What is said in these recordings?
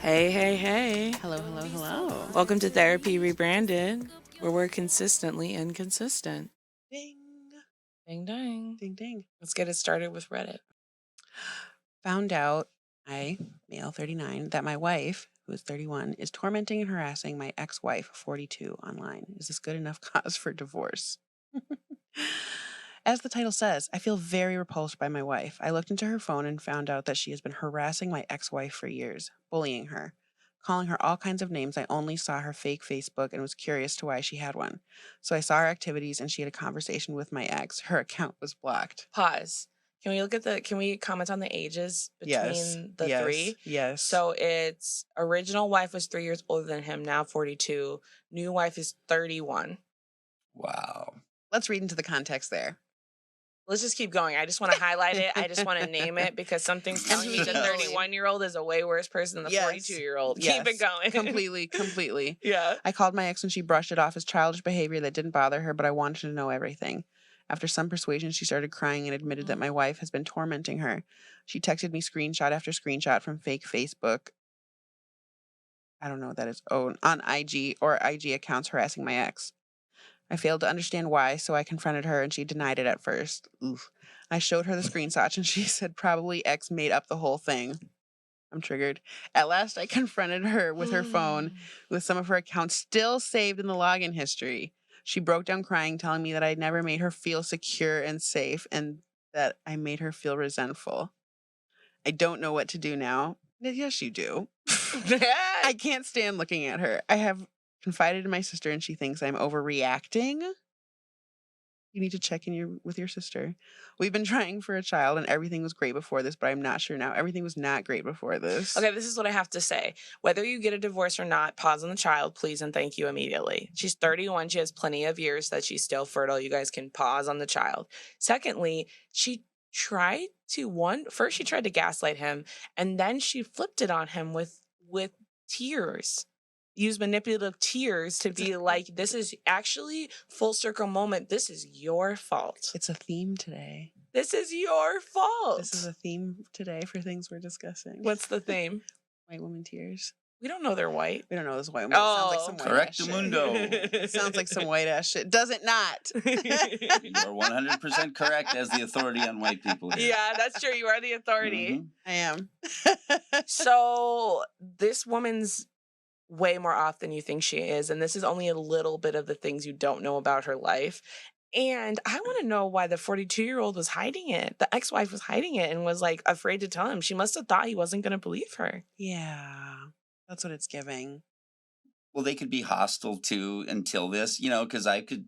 Hey, hey, hey. Hello, hello, hello. Welcome to Therapy Rebranded, where we're consistently inconsistent. Ding, Ding, ding. ding, ding. Let's get it started with Reddit. Found out, male 39, that my wife, who is 31, is tormenting and harassing my ex-wife, 42, online. Is this good enough cause for divorce? As the title says, I feel very repulsed by my wife. I looked into her phone and found out that she has been harassing my ex-wife for years, bullying her, calling her all kinds of names. I only saw her fake Facebook and was curious to why she had one. So I saw her activities and she had a conversation with my ex. Her account was blocked. Pause. Can we comment on the ages between the three? Yes. So it's original wife was 3 years older than him, now 42. New wife is 31. Wow. Let's read into the context there. Let's just keep going. I just want to highlight it. I just want to name it because something's telling me the 31-year-old is a way worse person than the 42-year-old. Yes. Keep it going. Completely. Yeah. I called my ex and she brushed it off as childish behavior that didn't bother her, but I wanted to know everything. After some persuasion, she started crying and admitted that my wife has been tormenting her. She texted me screenshot after screenshot from fake Facebook. I don't know what that is. Oh, on IG or IG accounts harassing my ex. I failed to understand why, so I confronted her and she denied it at first. Oof. I showed her the screenshots and she said probably ex made up the whole thing. I'm triggered. At last, I confronted her with her phone with some of her accounts still saved in the login history. She broke down crying, telling me that I'd never made her feel secure and safe and that I made her feel resentful. I don't know what to do now. Yes, you do. I can't stand looking at her. I have confided in my sister and she thinks I'm overreacting. You need to check in with your sister. We've been trying for a child and everything was great before this, but I'm not sure now. Everything was not great before this. Okay, this is what I have to say. Whether you get a divorce or not, pause on the child, please, and thank you immediately. She's 31. She has plenty of years that she's still fertile. You guys can pause on the child. Secondly, she tried first she tried to gaslight him, and then she flipped it on him with tears. Use manipulative tears to be like, this is actually full circle moment. This is your fault. It's a theme today. This is your fault. This is a theme today for things we're discussing. What's the theme? White woman tears. We don't know they're white. We don't know this white woman. It sounds like some white ass shit. Correctamundo. It sounds like some white ass shit. Does it not? You are 100% correct as the authority on white people here. Yeah, that's true. You are the authority. I am. So this woman's way more off than you think she is. And this is only a little bit of the things you don't know about her life. And I want to know why the 42-year-old was hiding it. The ex-wife was hiding it and was like afraid to tell him. She must have thought he wasn't going to believe her. Yeah, that's what it's giving. Well, they could be hostile too until this, because I could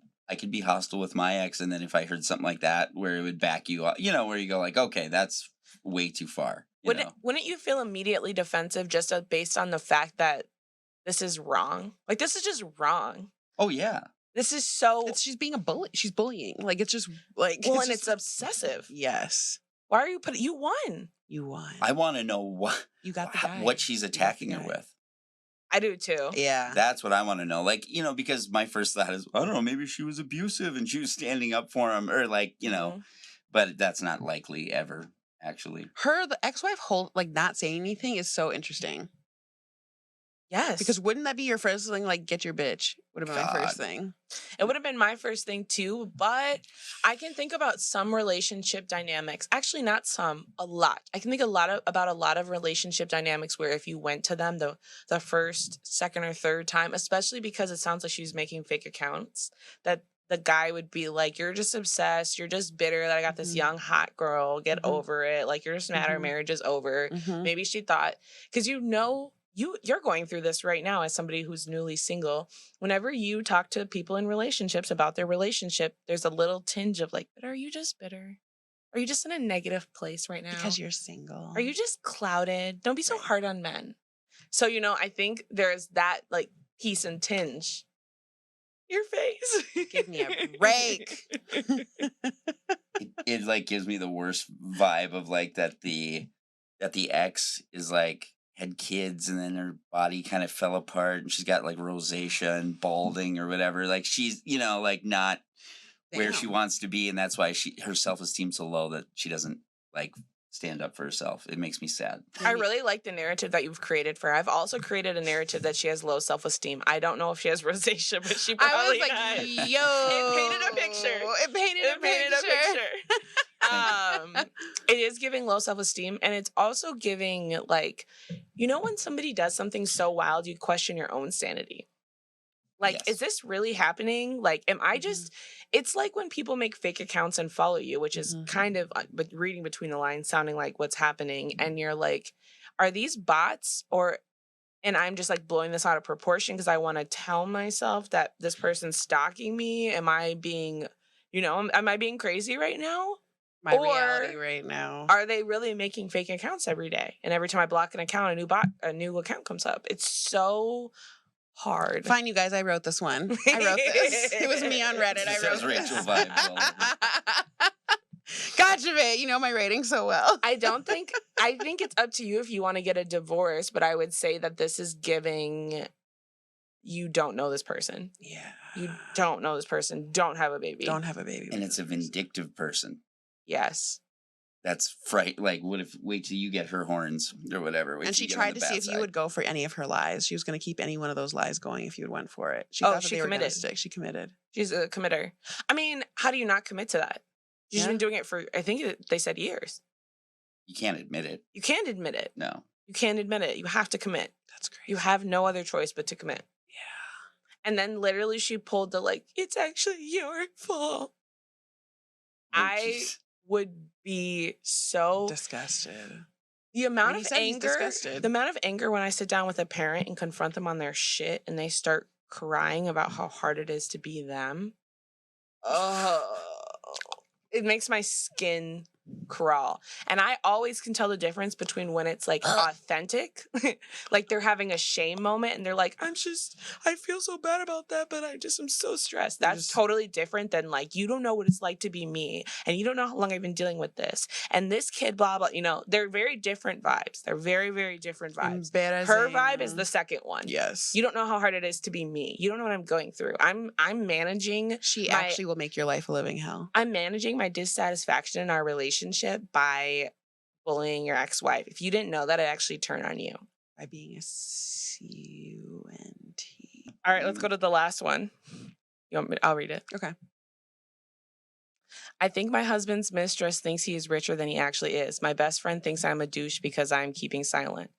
be hostile with my ex, and then if I heard something like that where it would back you up, where you go like, okay, that's way too far. Wouldn't you feel immediately defensive just based on the fact that this is wrong? Like, this is just wrong. Oh, yeah. This is so... she's being a bully. She's bullying. Like, it's just like... Well, and it's obsessive. Yes. Why are you you won. You won. I want to know what... You got the guy. What she's attacking her with. I do too. Yeah. That's what I want to know. Like, because my first thought is, I don't know, maybe she was abusive and she was standing up for him or like, but that's not likely ever, actually. The ex-wife not saying anything is so interesting. Yes. Because wouldn't that be your first thing? Like, get your bitch would have been my first thing. It would have been my first thing too, but I can think about some relationship dynamics. Actually, not some, a lot. I can think about a lot of relationship dynamics where if you went to them the first, second, or third time, especially because it sounds like she was making fake accounts, that the guy would be like, you're just obsessed. You're just bitter that I got this young, hot girl. Get over it. Like, you're just mad our marriage is over. Maybe she thought, because you're going through this right now as somebody who's newly single. Whenever you talk to people in relationships about their relationship, there's a little tinge of like, but are you just bitter? Are you just in a negative place right now? Because you're single. Are you just clouded? Don't be so hard on men. So, I think there's that like piece and tinge. Your face. Give me a break. It like gives me the worst vibe of like that the ex is like, had kids and then her body kind of fell apart and she's got like rosacea and balding or whatever. Like she's, like not where she wants to be. And that's why her self-esteem's so low that she doesn't like stand up for herself. It makes me sad. I really like the narrative that you've created for her. I've also created a narrative that she has low self-esteem. I don't know if she has rosacea, but she probably I was like, does. yo. It painted a picture. It painted a picture. It is giving low self-esteem, and it's also giving, like, you know, when somebody does something so wild, you question your own sanity. Like, Yes. is this really happening? Like, am I just, it's like when people make fake accounts and follow you, which is kind of, but reading between the lines, sounding like what's happening. And you're like, are these bots, or, and I'm just like blowing this out of proportion because I want to tell myself that this person's stalking me. Am I being, you know, am I being crazy right now? My Or reality right now. Are they really making fake accounts every day? And every time I block an account, a new account comes up. It's so hard. Fine, you guys. I wrote this one. I wrote this. It was me on Reddit. I wrote Says Rachel vibes all over. Gotcha, babe. You know my rating so well. I think it's up to you if you want to get a divorce, but I would say that this is giving, you don't know this person. Yeah. You don't know this person. Don't have a baby. Don't have a baby. And it's a vindictive person. Yes. That's fright. Like, what if, wait till you get her horns or whatever. And she tried to see if you would go for any of her lies. She was going to keep any one of those lies going if you went for it. She thought that she they were gonna committed. stick. She committed. She's a committer. I mean, how do you not commit to that? She's been doing it for, I think they said years. You can't admit it. You can't admit it. No. You can't admit it. You have to commit. That's crazy. You have no other choice but to commit. Yeah. And then literally she pulled the, like, it's actually your fault. I would be so disgusted. The amount When of he said he's anger, disgusted. the amount of anger when I sit down with a parent and confront them on their shit and they start crying about how hard it is to be them. Oh, it makes my skin crawl. And I always can tell the difference between when it's like authentic, like they're having a shame moment and they're like, I feel so bad about that, but I'm so stressed. That's totally different than like, you don't know what it's like to be me and you don't know how long I've been dealing with this. And this kid, blah, blah, you know, they're very different vibes. They're very, very different vibes. Her vibe is the second one. Yes. You don't know how hard it is to be me. You don't know what I'm going through. I'm managing. She actually will make your life a living hell. I'm managing my dissatisfaction in our relationship by bullying your ex-wife. If you didn't know that, it actually turned on you. By being a cunt. All right, let's go to the last one. You want me? I'll read it. Okay. I think my husband's mistress thinks he is richer than he actually is. My best friend thinks I'm a douche because I'm keeping silent.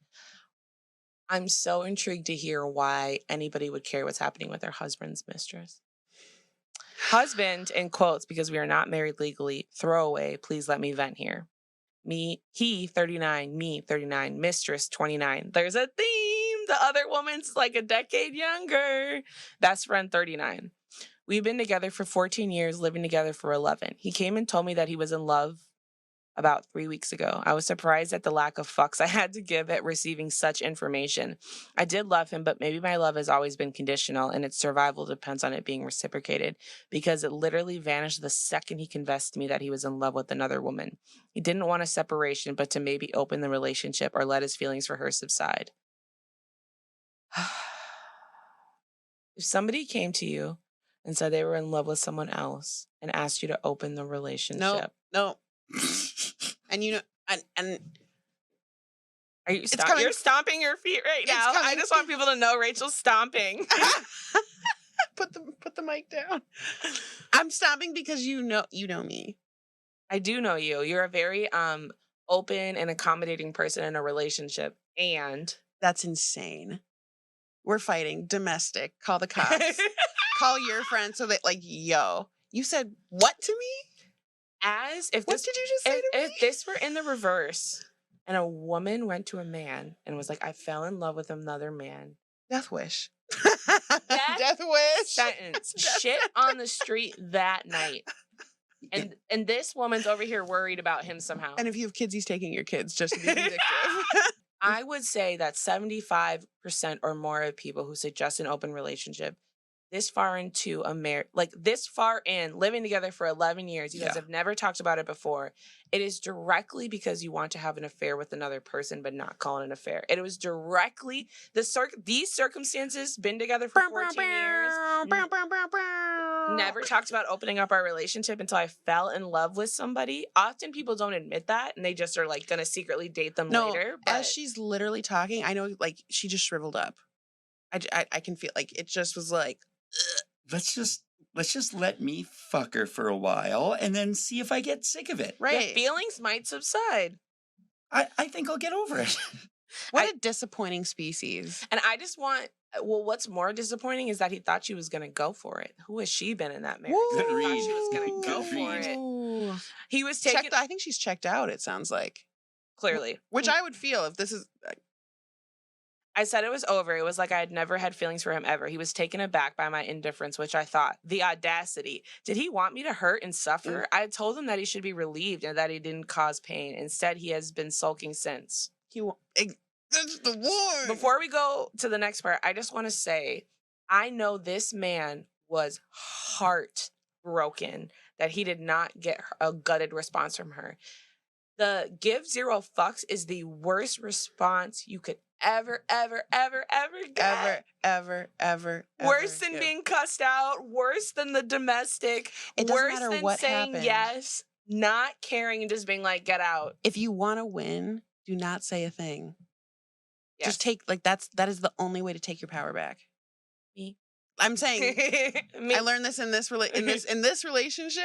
I'm so intrigued to hear why anybody would care what's happening with their husband's mistress. Husband, in quotes, because we are not married legally, throwaway, please let me vent here. He, 39, me, 39, mistress, 29. There's a theme. The other woman's like a decade younger. Best friend, 39. We've been together for 14 years, living together for 11. He came and told me that he was in love about 3 weeks ago. I was surprised at the lack of fucks I had to give at receiving such information. I did love him, but maybe my love has always been conditional and its survival depends on it being reciprocated because it literally vanished the second he confessed to me that he was in love with another woman. He didn't want a separation, but to maybe open the relationship or let his feelings for her subside. If somebody came to you and said they were in love with someone else and asked you to open the relationship. No. And you know, and are you you're stomping your feet right now. I just want people to know Rachel's stomping. Put the mic down. I'm stomping because you know me. I do know you. You're a very open and accommodating person in a relationship, and that's insane. We're fighting domestic. Call the cops. Call your friend so that like, yo, you said what to me? As if what this, did you just say to me? If this were in the reverse and a woman went to a man and was like, I fell in love with another man. Death wish. Death wish. Sentence. Shit on the street that night. And this woman's over here worried about him somehow. And if you have kids, he's taking your kids just to be vindictive. I would say that 75% or more of people who suggest an open relationship this far into a marriage, like this far in, living together for 11 years, you guys have never talked about it before. It is directly because you want to have an affair with another person, but not call it an affair. It was directly, these circumstances, been together for 14 years. never talked about opening up our relationship until I fell in love with somebody. Often people don't admit that and they just are like going to secretly date them No, later. as But she's literally talking, I know like she just shriveled up. I can feel like it just was like, let's just let me fuck her for a while and then see if I get sick of it. the right. feelings might subside. I think I'll get over it. What a disappointing species. And I just want, well, what's more disappointing is that he thought she was going to go for it. Who has she been in that marriage? Good He thought read. she was going to go Good for read. it. Ooh. He was taken, I think she's checked out, it sounds like. clearly. Which I would feel if this is I said it was over. It was like I had never had feelings for him ever. He was taken aback by my indifference, which I thought, the audacity. Did he want me to hurt and suffer? I told him that he should be relieved and that he didn't cause pain. Instead, he has been sulking since. that's the war. Before we go to the next part, I just want to say, I know this man was heartbroken that he did not get a gutted response from her. The give 0 fucks is the worst response you could ever get. Ever. Worse than give. being cussed out, worse than the domestic, It doesn't worse matter than what saying happened. yes, not caring and just being like, get out. If you want to win, do not say a thing. Yes. Just take that is the only way to take your power back. Me. I'm saying Me. I learned this in this relationship.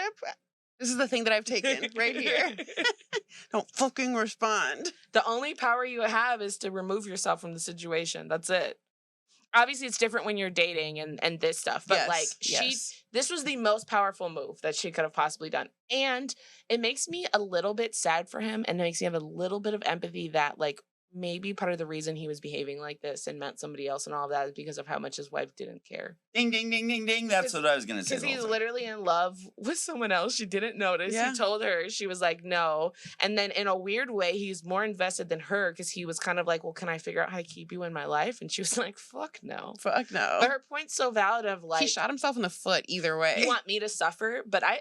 This is the thing that I've taken right here. Don't fucking respond. The only power you have is to remove yourself from the situation. That's it. Obviously, it's different when you're dating and this stuff, but this was the most powerful move that she could have possibly done. And it makes me a little bit sad for him, and it makes me have a little bit of empathy that, like, maybe part of the reason he was behaving like this and met somebody else and all of that is because of how much his wife didn't care. Ding, ding, ding, ding, ding. That's what I was going to say. Because he's literally in love with someone else. She didn't notice. Yeah. He told her. She was like, no. And then in a weird way, he's more invested than her because he was kind of like, well, can I figure out how to keep you in my life? And she was like, fuck no. Fuck no. But her point's so valid of like, he shot himself in the foot either way. you want me to suffer? But I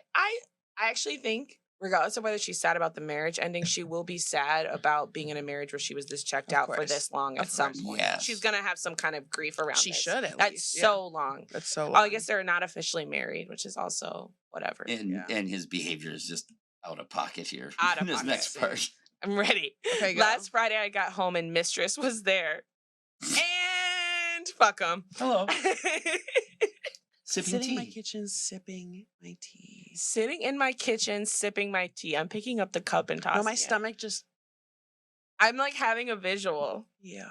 actually think, regardless of whether she's sad about the marriage ending, she will be sad about being in a marriage where she was this checked out for this long at some point. Yes. She's going to have some kind of grief around She this. should at That's least. so long. That's so long. Oh, I guess they're not officially married, which is also whatever. And his behavior is just out of pocket here. Out of in his pocket. next part. I'm ready. Okay, go. Last Friday, I got home and Mistress was there. And fuck him. Hello. Sipping Sitting in my tea. kitchen, sipping my tea. Sitting in my kitchen, sipping my tea. I'm picking up the cup and tossing No, my it. stomach just. I'm like having a visual. Yo.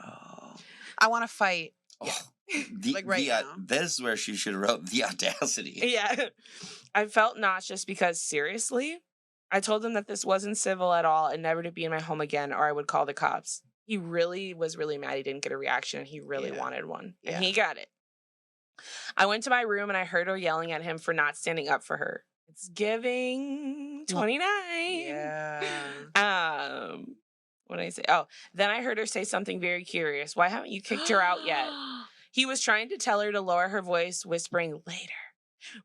I want to fight. Oh, Like right now. This is where she should have wrote the audacity. Yeah. I felt nauseous because seriously, I told him that this wasn't civil at all and never to be in my home again or I would call the cops. He really was really mad he didn't get a reaction. He really wanted one. And he got it. I went to my room and I heard her yelling at him for not standing up for her. It's giving 29. Yeah. What did I say? Oh, then I heard her say something very curious. Why haven't you kicked her out yet? He was trying to tell her to lower her voice, whispering, later.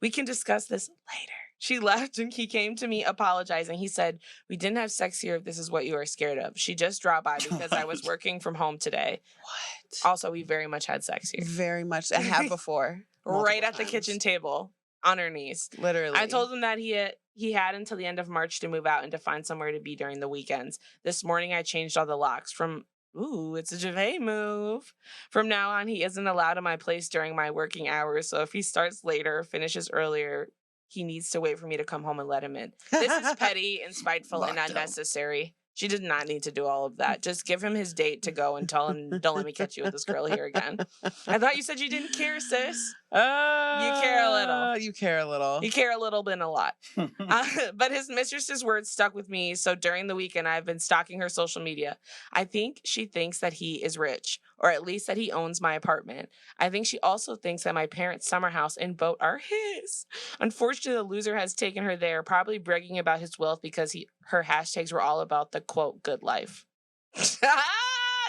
We can discuss this later. She left and he came to me apologizing. He said, we didn't have sex here if this is what you are scared of. She just dropped by because I was working from home today. What? Also, we very much had sex here. Very much. I have before. Right at the times. kitchen table on her knees. Literally. I told him that he had until the end of March to move out and to find somewhere to be during the weekends. This morning, I changed all the locks from, it's a Gervais move. From now on, he isn't allowed in my place during my working hours. So if he starts later or finishes earlier, he needs to wait for me to come home and let him in. This is petty and spiteful and Locked up. unnecessary. She did not need to do all of that. Just give him his date to go and tell him, don't let me catch you with this girl here again. I thought you said you didn't care, sis. You care a little. You care a little. You care a little bit and a lot. But his mistress's words stuck with me. So during the weekend, I've been stalking her social media. I think she thinks that he is rich, or at least that he owns my apartment. I think she also thinks that my parents' summer house and boat are his. Unfortunately, the loser has taken her there, probably bragging about his wealth because her hashtags were all about the, quote, good life.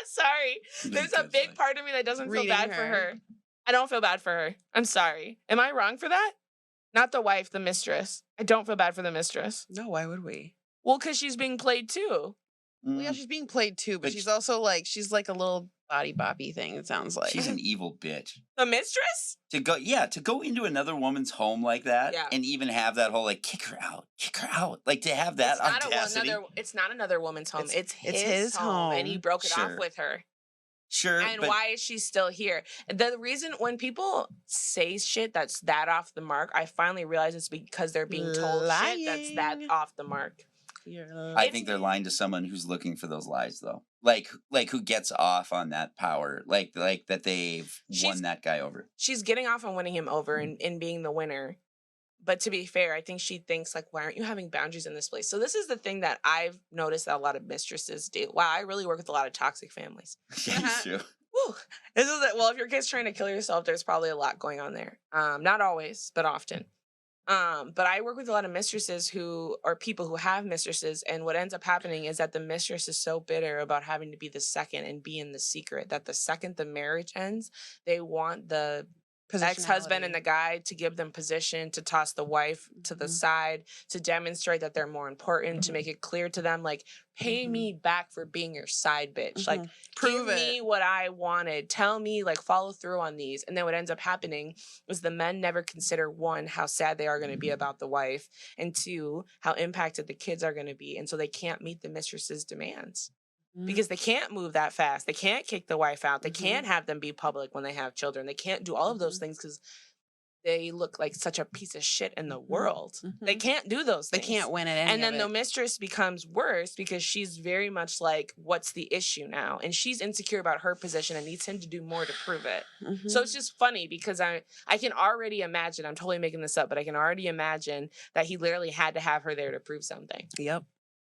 Sorry. There's a big part of me that doesn't feel bad for her. I don't feel bad for her. I'm sorry. Am I wrong for that? Not the wife, the mistress. I don't feel bad for the mistress. No, why would we? Well, because she's being played too. Well, yeah, she's being played too, but she's also like, she's like a little body boppy thing, it sounds like. She's an evil bitch. The mistress? To go into another woman's home like that, Yeah. and even have that whole like kick her out, like to have that audacity. It's not another woman's home. It's his home, and he home. broke it off Sure. with her. Sure, And but why is she still here? The reason when people say shit that's that off the mark, I finally realize it's because they're being told shit that's that Lying. off the mark. I think they're lying to someone who's looking for those lies, though. Like who gets off on that power, like that they've won that guy over. She's getting off on winning him over and being the winner. But to be fair, I think she thinks like, why aren't you having boundaries in this place? So this is the thing that I've noticed that a lot of mistresses do. Wow, I really work with a lot of toxic families. Yeah, you do. Woo. This is it. Well, if your kid's trying to kill yourself, there's probably a lot going on there. Not always, but often. But I work with a lot of mistresses or people who have mistresses, and what ends up happening is that the mistress is so bitter about having to be the second and be in the secret that the second the marriage ends, they want the ex-husband and the guy to give them position, to toss the wife to the side, to demonstrate that they're more important, to make it clear to them, like, pay me back for being your side bitch. Like, prove give me what I wanted. Tell me, like, follow through on these. And then what ends up happening is the men never consider, one, how sad they are going to be about the wife, and two, how impacted the kids are going to be. And so they can't meet the mistress's demands. Because they can't move that fast. They can't kick the wife out. They can't have them be public when they have children. They can't do all of those things because they look like such a piece of shit in the world. They can't do those They things. can't win at any And then of the it. mistress becomes worse because she's very much like, what's the issue now? And she's insecure about her position and needs him to do more to prove it. So it's just funny because I can already imagine, I'm totally making this up, but I can already imagine that he literally had to have her there to prove something. Yep.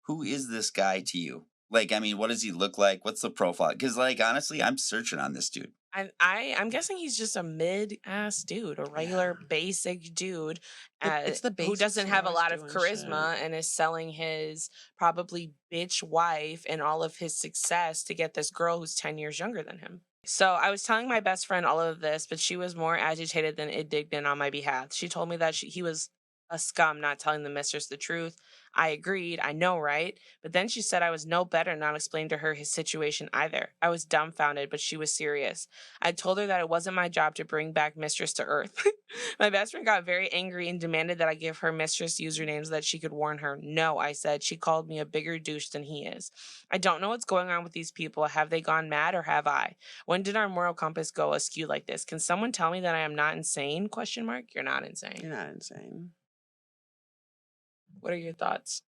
Who is this guy to you? Like, I mean, what does he look like? What's the profile? Because, like, honestly, I'm searching on this dude. I'm guessing he's just a mid-ass dude, a regular basic dude It's the who basics doesn't are have a always lot of doing charisma and is selling his probably bitch wife and all of his success to get this girl who's 10 years younger than him. So I was telling my best friend all of this, but she was more agitated than indignant on my behalf. She told me that he was a scum not telling the mistress the truth. I agreed. I know, right? But then she said I was no better not explaining to her his situation either. I was dumbfounded, but she was serious. I told her that it wasn't my job to bring back Mistress to Earth. My best friend got very angry and demanded that I give her Mistress usernames so that she could warn her. No, I said. She called me a bigger douche than he is. I don't know what's going on with these people. Have they gone mad or have I? When did our moral compass go askew like this? Can someone tell me that I am not insane? ? You're not insane. You're not insane. What are your thoughts?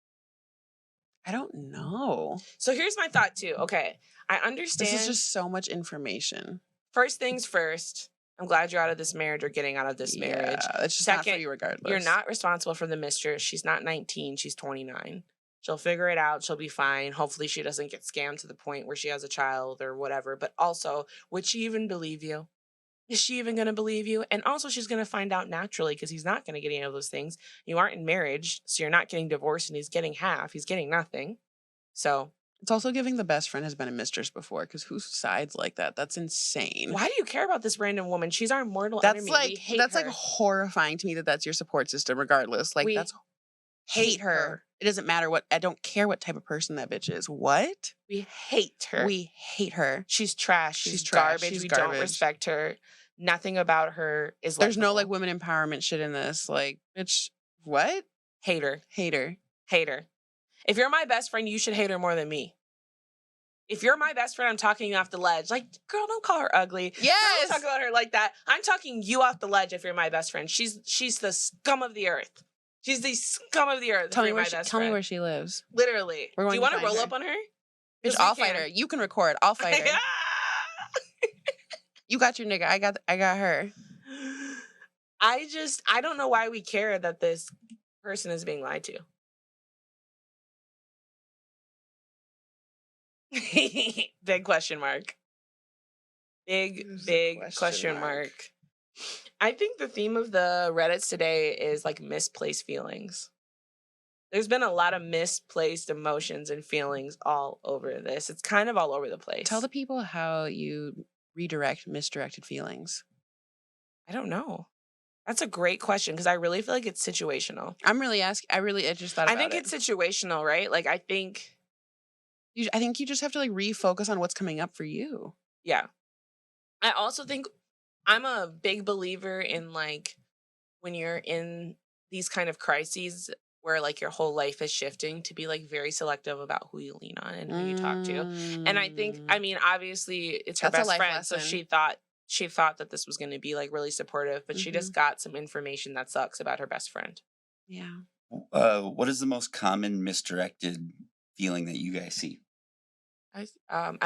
I don't know. So here's my thought too. Okay, I understand. This is just so much information. First things first, I'm glad you're out of this marriage or getting out of this marriage. Yeah, it's just not for you regardless. You're not responsible for the mistress. She's not 19. She's 29. She'll figure it out. She'll be fine. Hopefully she doesn't get scammed to the point where she has a child or whatever. But also, would she even believe you? Is she even going to believe you? And also, she's going to find out naturally because he's not going to get any of those things. You aren't in marriage, so you're not getting divorced, and he's getting half. He's getting nothing. So it's also giving the best friend has been a mistress before, because who sides like that? That's insane. why do you care about this random woman? She's our mortal That's enemy. like We hate that's her. like horrifying to me that that's your support system. Regardless, like We that's hate her. It doesn't matter what. I don't care what type of person that bitch is. What? We hate her. We hate her. She's trash. She's She's trash. garbage. She's We garbage. don't respect her. Nothing about her is There's no likable. like women empowerment shit in this. Like, bitch, what? Hate her. Hate her. Hate her. If you're my best friend, you should hate her more than me. If you're my best friend, I'm talking you off the ledge. Like, girl, don't call her ugly. Yes. Don't talk about her like that. I'm talking you off the ledge if you're my best friend. She's the scum of the earth. She's the scum of the earth. Tell if me you're where my she. best Tell me friend. where she lives. Literally. We're Do going you to want to find roll her. up on her? Bitch, 'Cause we I'll fight can. her. You can record. I'll fight her. You got your nigga. I got her. I don't know why we care that this person is being lied to. Big question mark. Big question mark. I think the theme of the Reddits today is like misplaced feelings. There's been a lot of misplaced emotions and feelings all over this. It's kind of all over the place. Tell the people how you redirect misdirected feelings. I don't know. That's a great question because I really feel like it's situational. I just thought about it. I think it's situational, right? Like I think you just have to like refocus on what's coming up for you. Yeah. I also think I'm a big believer in like when you're in these kind of crises where like your whole life is shifting to be like very selective about who you lean on and who you talk to. And I think, I Mm. mean, obviously it's her That's a best life friend, so lesson. she thought that this was going to be like really supportive, but she Mhm. just got some information that sucks about her best friend. Yeah. What is the most common misdirected feeling that you guys see? I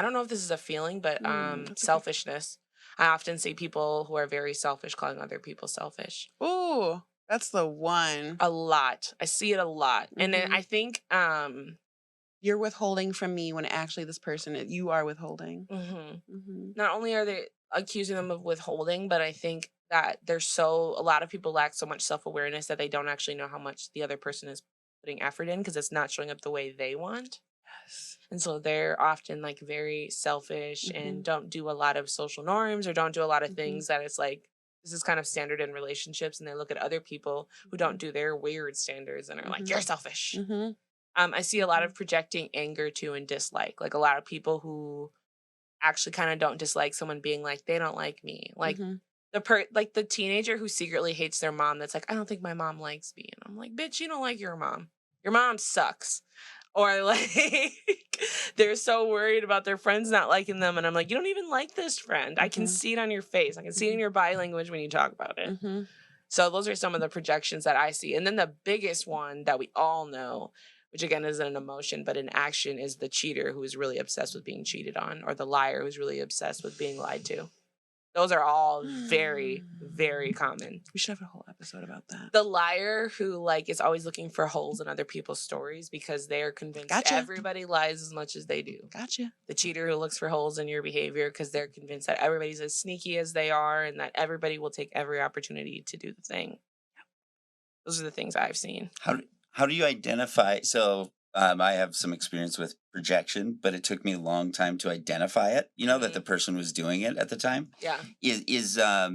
don't know if this is a feeling, but That's a good. selfishness. I often see people who are very selfish calling other people selfish. Ooh, that's the one. A lot. I see it a lot. And then I Mhm. think You're withholding from me when actually this person you are withholding. mhm. Mhm. Not only are they accusing them of withholding, but I think that a lot of people lack so much self-awareness that they don't actually know how much the other person is putting effort in because it's not showing up the way they want. Yes. And so they're often like very selfish and Mhm. don't do a lot of social norms or don't do a lot of Mhm. things that it's like this is kind of standard in relationships, and they look at other people who don't do their weird standards and are like, Mhm. you're selfish. Mhm. I see a lot of Mhm. projecting anger to and dislike, like a lot of people who actually kind of don't dislike someone being like, they don't like me. Like Mhm. like the teenager who secretly hates their mom that's like, I don't think my mom likes me. And I'm like, bitch, you don't like your mom. Your mom sucks. Or like they're so worried about their friends not liking them. And I'm like, you don't even like this friend. I can Mhm. see it on your face. I can see it in Mhm. your body language when you talk about it. Mhm. So those are some of the projections that I see. And then the biggest one that we all know, which again isn't an emotion, but an action, is the cheater who is really obsessed with being cheated on, or the liar who's really obsessed with being lied to. Those are all very, very common. We should have a whole episode about that. The liar who like is always looking for holes in other people's stories because they are convinced Gotcha. everybody lies as much as they do. Gotcha. The cheater who looks for holes in your behavior because they're convinced that everybody's as sneaky as they are and that everybody will take every opportunity to do the thing. Those are the things I've seen. How do you identify? So I have some experience with projection, but it took me a long time to identify it. You know that the person was doing it at the time. Yeah. Is Are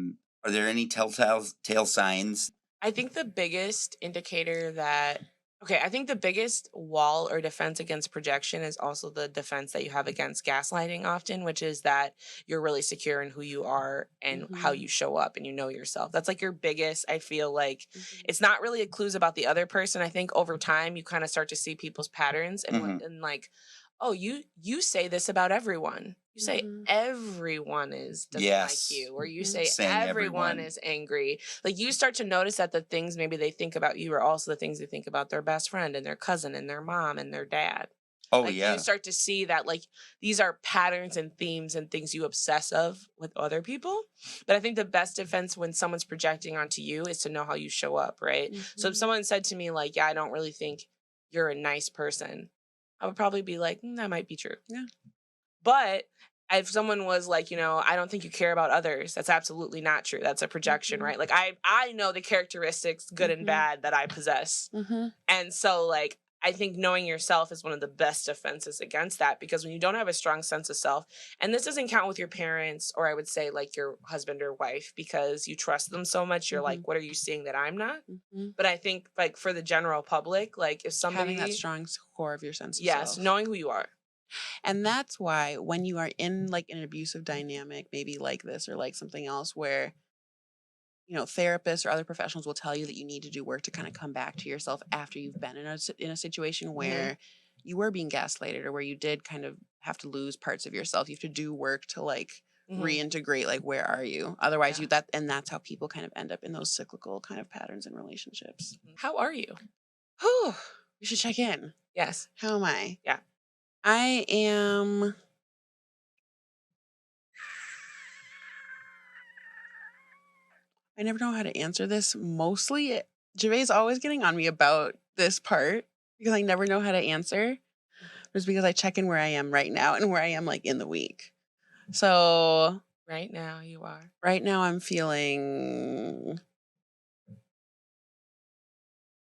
there any telltale signs? I think the biggest indicator that I think the biggest wall or defense against projection is also the defense that you have against gaslighting often, which is that you're really secure in who you are and how Mhm. you show up and you know yourself. That's like your biggest, I feel like Mhm. it's not really a clues about the other person. I think over time you kind of start to see people's patterns and Hmm. and like, oh, you say this about everyone. You say Mhm. everyone doesn't like Yes, you, or you Mhm. say saying everyone everyone. is angry. Like you start to notice that the things maybe they think about you are also the things they think about their best friend and their cousin and their mom and their dad. Oh Like you yeah. start to see that like these are patterns and themes and things you obsess of with other people. But I think the best defense when someone's projecting onto you is to know how you show up, right? So if Mhm. someone said to me like, yeah, I don't really think you're a nice person, I would probably be like, that might be true. Yeah. But if someone was like, I don't think you care about others, that's absolutely not true. That's a projection, Mhm. right? Like I know the characteristics, good and Mhm. bad, that I possess. Mhm. And so like I think knowing yourself is one of the best defenses against that, because when you don't have a strong sense of self, and this doesn't count with your parents, or I would say like your husband or wife, because you trust them so much, you're like, Mhm. what are you seeing that I'm not? Mhm. But I think like for the general public, like if Having that somebody, strong core of your sense of yes, self. knowing who you are. And that's why when you are in like an abusive dynamic, maybe like this or like something else where, therapists or other professionals will tell you that you need to do work to kind of come back to yourself after you've been in a situation where you were being gaslighted or where you did kind of have to lose parts of yourself. You have to do work to like reintegrate, like, where are you? Otherwise Yeah. and that's how people kind of end up in those cyclical kind of patterns in relationships. How are you? Whew, we should check in. Yes. How am I? Yeah. I am. I never know how to answer this. Mostly, Javay's always getting on me about this part because I never know how to answer. Just because I check in where I am right now and where I am like in the week. So Right now you are. right now I'm feeling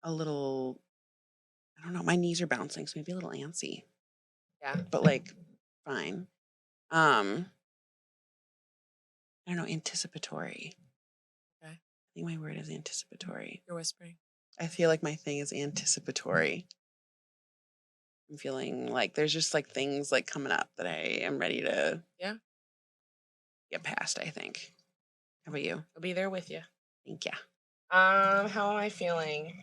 a little, I don't know, my knees are bouncing, so maybe a little antsy, Yeah. but like fine. I don't know, anticipatory. Okay. I think my word is anticipatory. You're whispering. I feel like my thing is anticipatory. I'm feeling like there's just like things like coming up that I am ready to Yeah. get past, I think. How about you? I'll be there with you. Thank you. How am I feeling?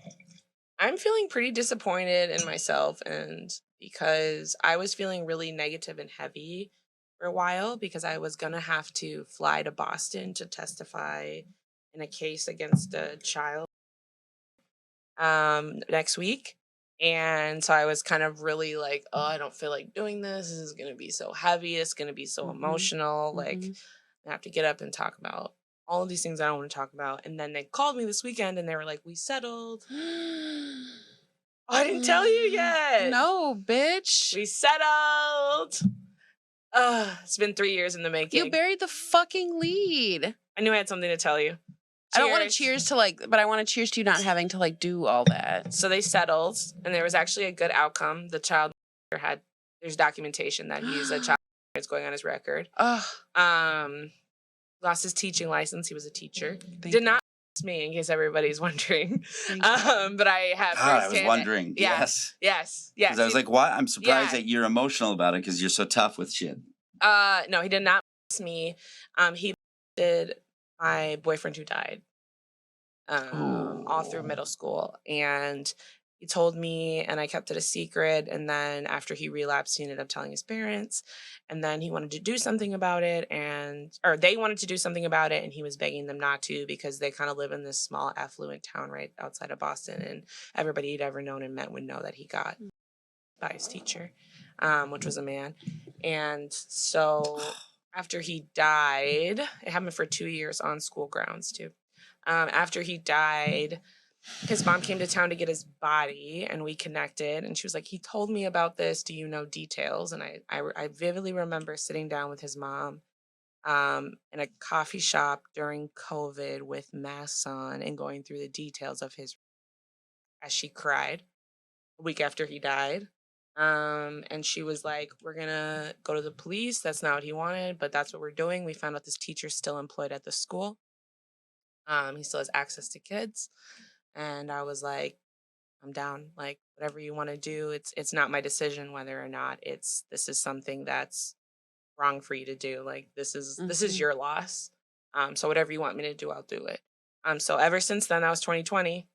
I'm feeling pretty disappointed in myself, and because I was feeling really negative and heavy for a while because I was gonna have to fly to Boston to testify in a case against a child next week. And so I was kind of really like, oh, I don't feel like doing this. This is gonna be so heavy. It's gonna be so emotional. Like I have to get up and talk about all of these things I don't want to talk about. And then they called me this weekend and they were like, we settled. I didn't tell you yet. No, bitch. We settled. It's been 3 years in the making. You buried the fucking lead. I knew I had something to tell you. I don't want to cheers to like, but I want to cheers to you not having to like do all that. So they settled, and there was actually a good outcome. The child had, there's documentation that he's a child that's going on his record. Lost his teaching license. He was a teacher. Did not me, in case everybody's wondering. But I have. I was wondering. Yeah. Yes. Because I was like, "What?" I'm surprised that you're emotional about it because you're so tough with shit. No, he did not me. He did my boyfriend who died. All through middle school, and he told me, and I kept it a secret. And then after he relapsed, he ended up telling his parents, and then he wanted to do something about it, or they wanted to do something about it, and he was begging them not to because they kind of live in this small affluent town right outside of Boston, and everybody he'd ever known and met would know that he got by his teacher, which was a man. And so after he died, it happened for 2 years on school grounds too. After he died, his mom came to town to get his body, and we connected, and she was like, he told me about this. Do you know details? And I vividly remember sitting down with his mom in a coffee shop during COVID with masks on and going through the details of his, as she cried a week after he died. And she was like, we're gonna go to the police. That's not what he wanted, but that's what we're doing. We found out this teacher's still employed at the school. He still has access to kids. And I was like, I'm down. Like, whatever you want to do, it's not my decision whether or not this is something that's wrong for you to do. Like, this is your loss. So whatever you want me to do, I'll do it. So ever since then, that was 2020.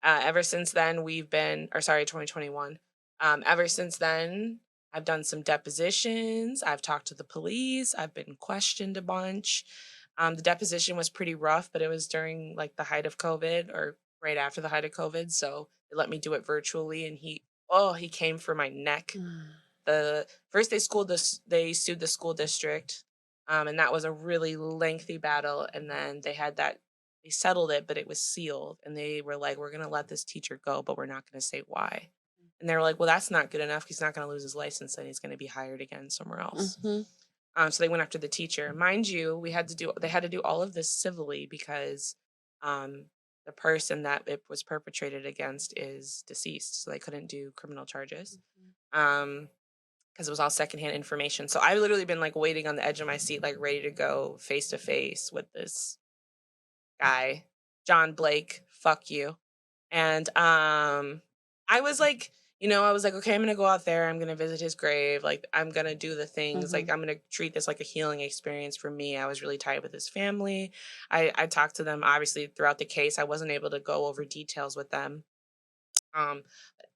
Ever since then, 2021. Ever since then, I've done some depositions. I've talked to the police. I've been questioned a bunch. The deposition was pretty rough, but it was during like the height of COVID or right after the height of COVID. So they let me do it virtually, and he came for my neck. The first they sued the school district, and that was a really lengthy battle. And then they settled it, but it was sealed, and they were like, we're gonna let this teacher go, but we're not gonna say why. And they were like, well, that's not good enough. He's not gonna lose his license, and he's gonna be hired again somewhere else. So they went after the teacher. Mind you, they had to do all of this civilly because the person that it was perpetrated against is deceased. So they couldn't do criminal charges because it was all secondhand information. So I've literally been like waiting on the edge of my seat, like ready to go face to face with this guy, John Blake, fuck you. And I was like, okay, I'm gonna go out there, I'm gonna visit his grave, like I'm gonna do the things, like I'm gonna treat this like a healing experience for me. I was really tight with his family. I talked to them obviously throughout the case. I wasn't able to go over details with them. But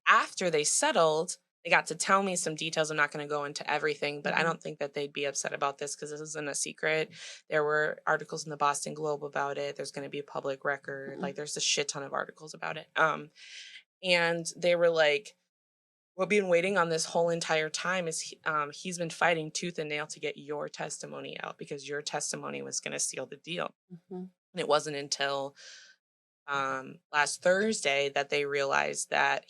after they settled, they got to tell me some details. I'm not going to go into everything, but I don't think that they'd be upset about this because this isn't a secret. There were articles in the Boston Globe about it. There's going to be a public record. Like there's a shit ton of articles about it. And they were like, we've been waiting on this whole entire time. He's been fighting tooth and nail to get your testimony out because your testimony was going to seal the deal. And it wasn't until last Thursday that he realized that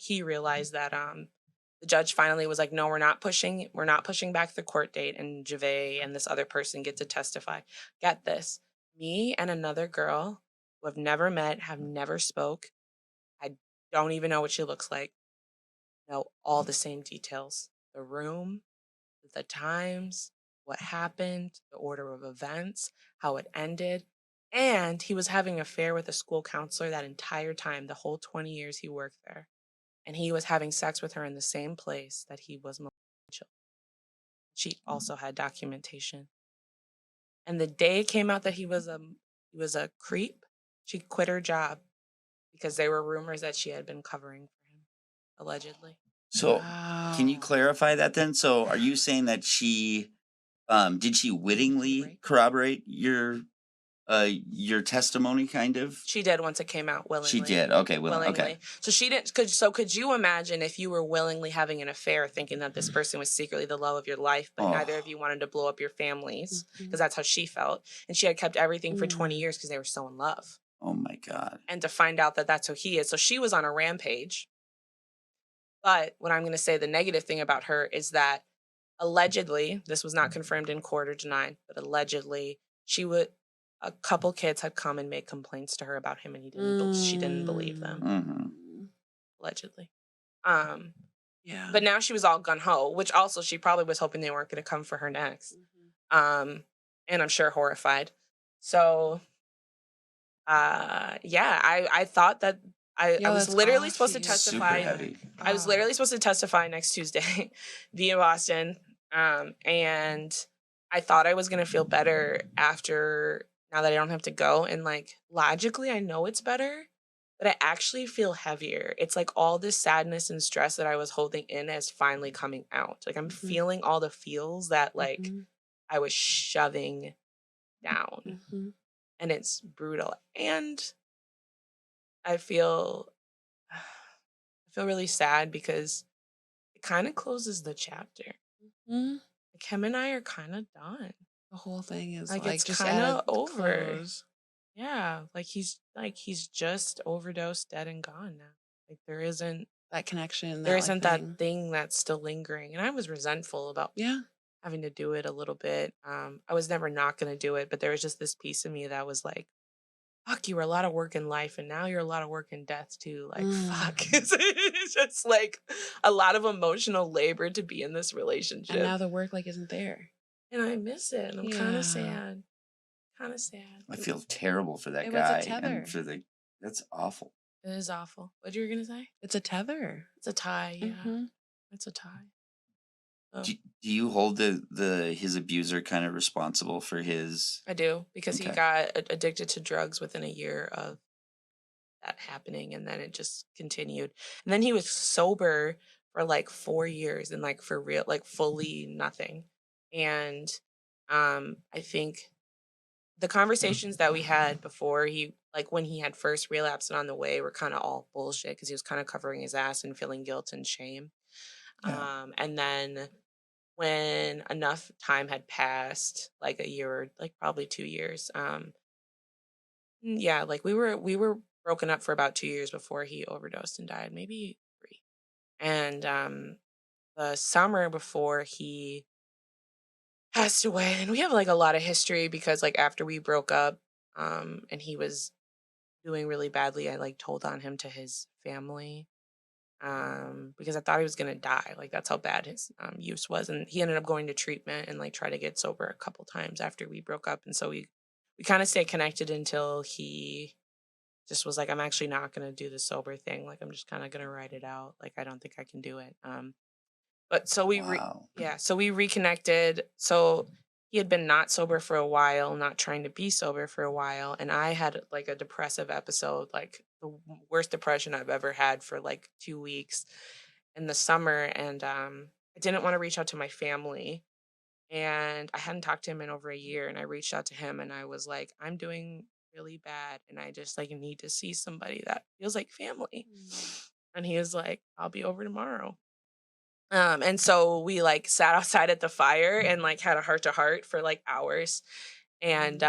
the judge finally was like, no, we're not pushing back the court date, and Jave and this other person get to testify. Get this, me and another girl who have never met, have never spoke, I don't even know what she looks like, know all the same details, the room, the times, what happened, the order of events, how it ended. And he was having an affair with a school counselor that entire time, the whole 20 years he worked there. And he was having sex with her in the same place that he was molesting children. She also had documentation. And the day it came out that he was a creep, she quit her job because there were rumors that she had been covering for him, allegedly. So can you Wow. clarify that then? So are you saying that she did she wittingly break? corroborate your testimony kind of? She did once it came out willingly. She did. Okay, willingly. Okay. So she didn't. Could you imagine if you were willingly having an affair, thinking that this person was secretly the love of your life, but neither of Oh, you wanted to blow up your families because Mhm. that's how she felt, and she had kept everything for 20 Mm. years because they were so in love, oh my God. and to find out that that's who he is, so she was on a rampage. But what I'm going to say, the negative thing about her is that allegedly, this was not confirmed in court or denied, but allegedly, a couple kids had come and made complaints to her about him, and she didn't believe them. Mm-hmm. Allegedly. Um, Yeah. but now she was all gun ho, which also she probably was hoping they weren't going to come for her next. And I'm sure horrified. So, yeah, I thought that I was that's literally off supposed to you. Super testify. heavy. I was literally supposed to testify next Tuesday via Boston. And I thought I was going to feel better after, now that I don't have to go. And like, logically, I know it's better, but I actually feel heavier. It's like all this sadness and stress that I was holding in is finally coming out. Like, I'm feeling all the feels that like Mhm. I was shoving down, Mhm. and it's brutal. And I feel really sad because it kind of closes the chapter. Mhm. Like, him and I are kind of done. The whole thing is Like, like it's just kind at of a over. close. Yeah, he's just overdosed, dead and gone now. Like, there isn't That connection, there that like isn't that thing. thing that's still lingering. And I was resentful about Yeah. having to do it a little bit. I was never not going to do it, but there was just this piece of me that was like, fuck, you were a lot of work in life, and now you're a lot of work in death too. Like, fuck. It's just like a lot of emotional labor to be in this And relationship. now the work like isn't there. And I miss it. And I'm kind Yeah. of sad. Kind of sad. I feel terrible for that It was a guy tether. and for that's awful. It is awful. What you were going to say? It's a tether. It's a tie. Yeah. Mhm. It's a tie. Oh, Do you hold his abuser kind of responsible for his? I do, because he Okay. got addicted to drugs within a year of that happening, and then it just continued. And then he was sober for like 4 years, and like for real, like fully nothing. And I think the conversations that we had before when he had first relapsed and on the way, were kind of all bullshit, because he was kind of covering his ass and feeling guilt and shame. Yeah. And then when enough time had passed, like a year, or like probably 2 years, yeah, like we were broken up for about 2 years before he overdosed and died, maybe 3. And the summer before he passed away, and we have like a lot of history, because like after we broke up, and he was doing really badly, I like told on him to his family, because I thought he was gonna die. Like, that's how bad his use was, and he ended up going to treatment and like try to get sober a couple times after we broke up, and so we kind of stayed connected until he just was like, I'm actually not gonna do the sober thing. Like, I'm just kind of gonna write it out. Like, I don't think I can do it. But so Wow. so we reconnected. So he had been not sober for a while, not trying to be sober for a while, and I had like a depressive episode, like the worst depression I've ever had, for like 2 weeks in the summer. And I didn't want to reach out to my family, and I hadn't talked to him in over a year, and I reached out to him, and I was like, I'm doing really bad, and I just like need to see somebody that feels like family. And he was like, I'll be over tomorrow. And so we like sat outside at the fire and like had a heart to heart for like hours. And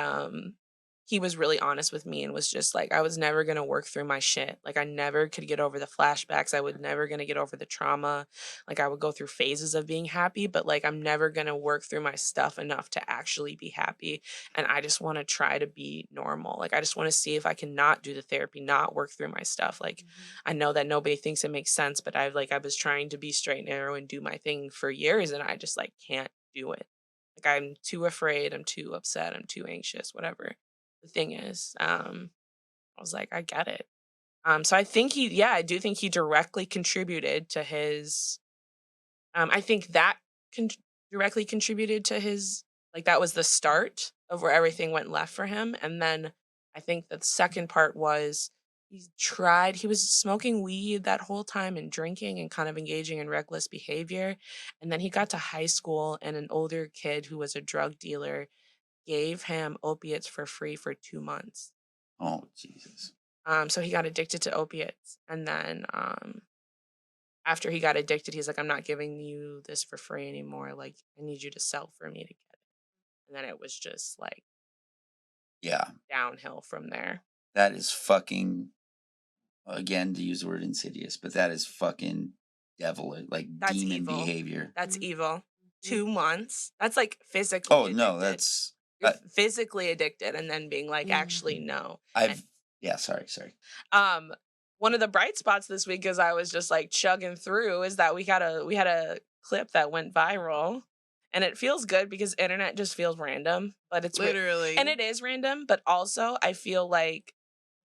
he was really honest with me and was just like, I was never gonna work through my shit. Like, I never could get over the flashbacks. I would never gonna get over the trauma. Like, I would go through phases of being happy, but like I'm never gonna work through my stuff enough to actually be happy. And I just wanna try to be normal. Like, I just wanna see if I can not do the therapy, not work through my stuff. Like, I know that nobody thinks it makes sense, but I was trying to be straight and narrow and do my thing for years, and I just like can't do it. Like, I'm too afraid, I'm too upset, I'm too anxious, whatever the thing is. I was like, I get it. So I do think he directly contributed to his, I think that directly contributed to his, like, that was the start. of where everything went left for him. And then I think the second part was he was smoking weed that whole time and drinking and kind of engaging in reckless behavior. And then he got to high school, and an older kid who was a drug dealer gave him opiates for free for 2 months. Oh, Jesus. So he got addicted to opiates. And then after he got addicted, he's like, I'm not giving you this for free anymore. Like, I need you to sell for me to get it. And then it was just like Yeah. downhill from there. That is fucking, again, to use the word insidious, but that is fucking devil, like That's demon evil. behavior. That's Mhm. evil. 2 months. That's like physically Oh, addicted. no, that's, You're physically addicted and then being like, Mhm. actually, no. sorry. One of the bright spots this week, as I was just like chugging through, is that we had a clip that went viral, and it feels good because internet just feels random, but it's Literally. and it is random, but also I feel like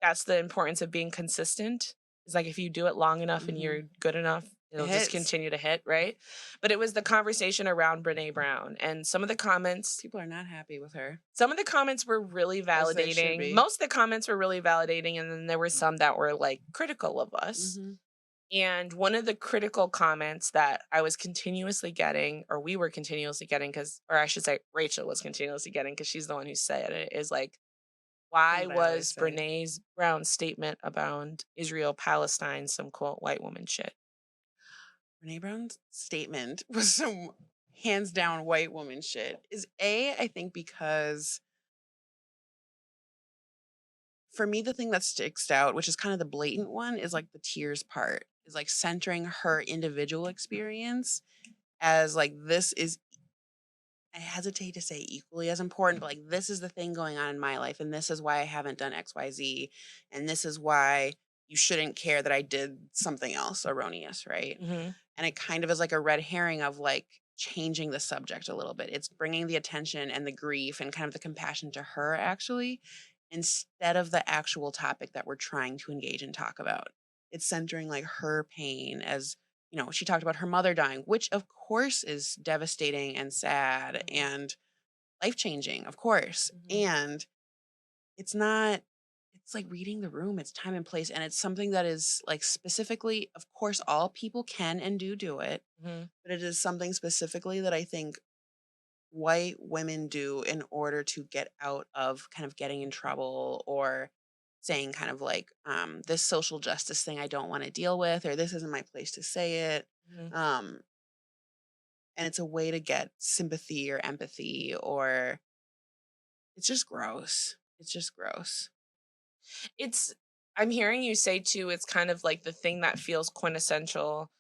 that's the importance of being consistent. It's like if you do it long enough and you're good enough, it'll just hits. continue to hit, right? But it was the conversation around Brene Brown, and some of the comments People are not happy with her. some of the comments were really As they should validating. be. Most of the comments were really validating, and then there were some that were like critical of us. Mhm. And one of the critical comments that I was continuously getting, or we were continuously getting, or I should say, Rachel was continuously getting, because she's the one who said it, is like, why Thing that I always was say. Brene Brown's statement about Israel Palestine some quote white woman shit? Brene Brown's statement was some hands down white woman shit. I think because for me, the thing that sticks out, which is kind of the blatant one, is like the tears part, is like centering her individual experience as like this is, I hesitate to say equally as important, but like this is the thing going on in my life, and this is why I haven't done XYZ, and this is why you shouldn't care that I did something else erroneous, right? Mm-hmm. And it kind of is like a red herring of like changing the subject a little bit. It's bringing the attention and the grief and kind of the compassion to her actually, instead of the actual topic that we're trying to engage and talk about. It's centering like her pain as, she talked about her mother dying, which of course is devastating and sad and life-changing, of course. And it's not, it's like reading the room, it's time and place, and it's something that is like specifically, of course, all people can and do it, but it is something specifically that I think white women do in order to get out of kind of getting in trouble or saying kind of like this social justice thing I don't want to deal with, or this isn't my place to say it. um and it's a way to get sympathy or empathy, or it's just gross. I'm hearing you say too, it's kind of like the thing that feels quintessential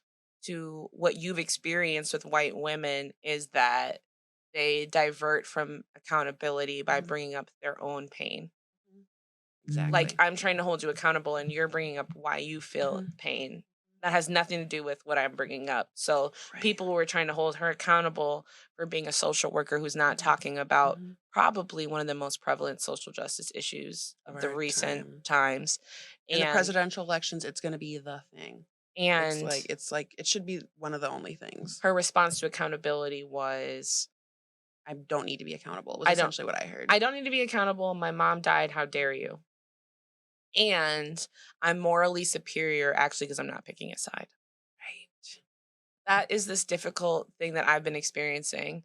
to what you've experienced with white women is that they divert from accountability by bringing up their own pain. Exactly. Like, I'm trying to hold you accountable and you're bringing up why you feel pain. That has nothing to do with what I'm bringing up. So people were trying to hold her accountable for being a social worker who's not talking about probably one of the most prevalent social justice issues of the our recent times. In the presidential elections, it's going to be the thing. And it's like it should be one of the only things. her response to accountability was, I don't need to be accountable, was essentially what I heard. I don't need to be accountable. My mom died. How dare you? And I'm morally superior actually because I'm not picking a side. Right. That is this difficult thing that I've been experiencing.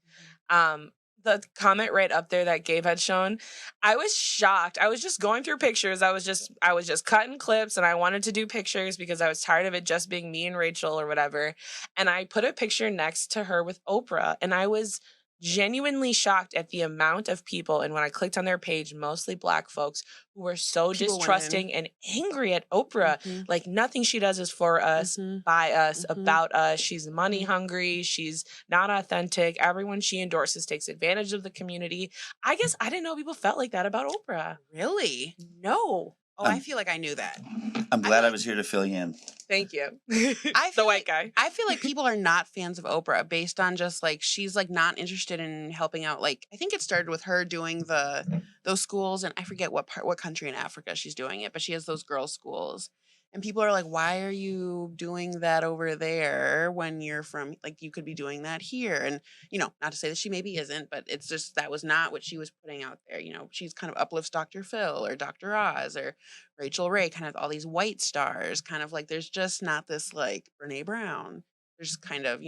The comment right up there that Gabe had shown, I was shocked. I was just going through pictures. I was just cutting clips, and I wanted to do pictures because I was tired of it just being me and Rachel or whatever. And I put a picture next to her with Oprah, and I was genuinely shocked at the amount of people, and when I clicked on their page, mostly Black folks, who were so distrusting and angry at Oprah. Like, nothing she does is for us, by us, about us. She's money hungry. She's not authentic. Everyone she endorses takes advantage of the community. I guess I didn't know people felt like that about Oprah. Really? No. Oh, I feel like I knew that. I'm glad I was here to fill you in. Thank you. The white guy. I feel like people are not fans of Oprah based on just like she's like not interested in helping out. Like I think it started with her doing those schools, and I forget what country in Africa she's doing it, but she has those girls' schools. And people are like, why are you doing that over there when you're from, like, you could be doing that here? And, not to say that she maybe isn't, but it's just that was not what she was putting out there. She's kind of uplifts Dr. Phil or Dr. Oz or Rachel Ray, kind of all these white stars, kind of like there's just not this like Brene Brown. There's kind of,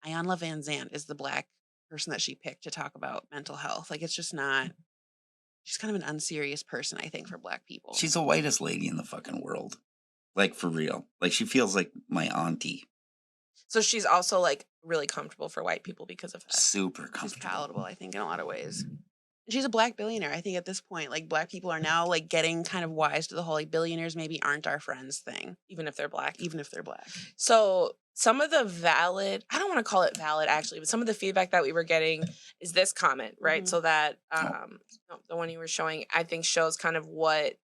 Ayanna Van Zandt is the black person that she picked to talk about mental health. Like, it's just not, she's kind of an unserious person, I think, for black people. She's the whitest lady in the fucking world. Like, for real. Like, she feels like my auntie. So she's also like really comfortable for white people because of that. Super She's comfortable. palatable, I think, in a lot of ways. She's a black billionaire. I think at this point, like, black people are now like getting kind of wise to the whole like billionaires maybe aren't our friends thing, Even if they're black. even if they're black. So some of the I don't want to call it valid actually, but some of the feedback that we were getting is this comment, right? Mhm. So that Oh. no, the one you were showing, I think shows kind of what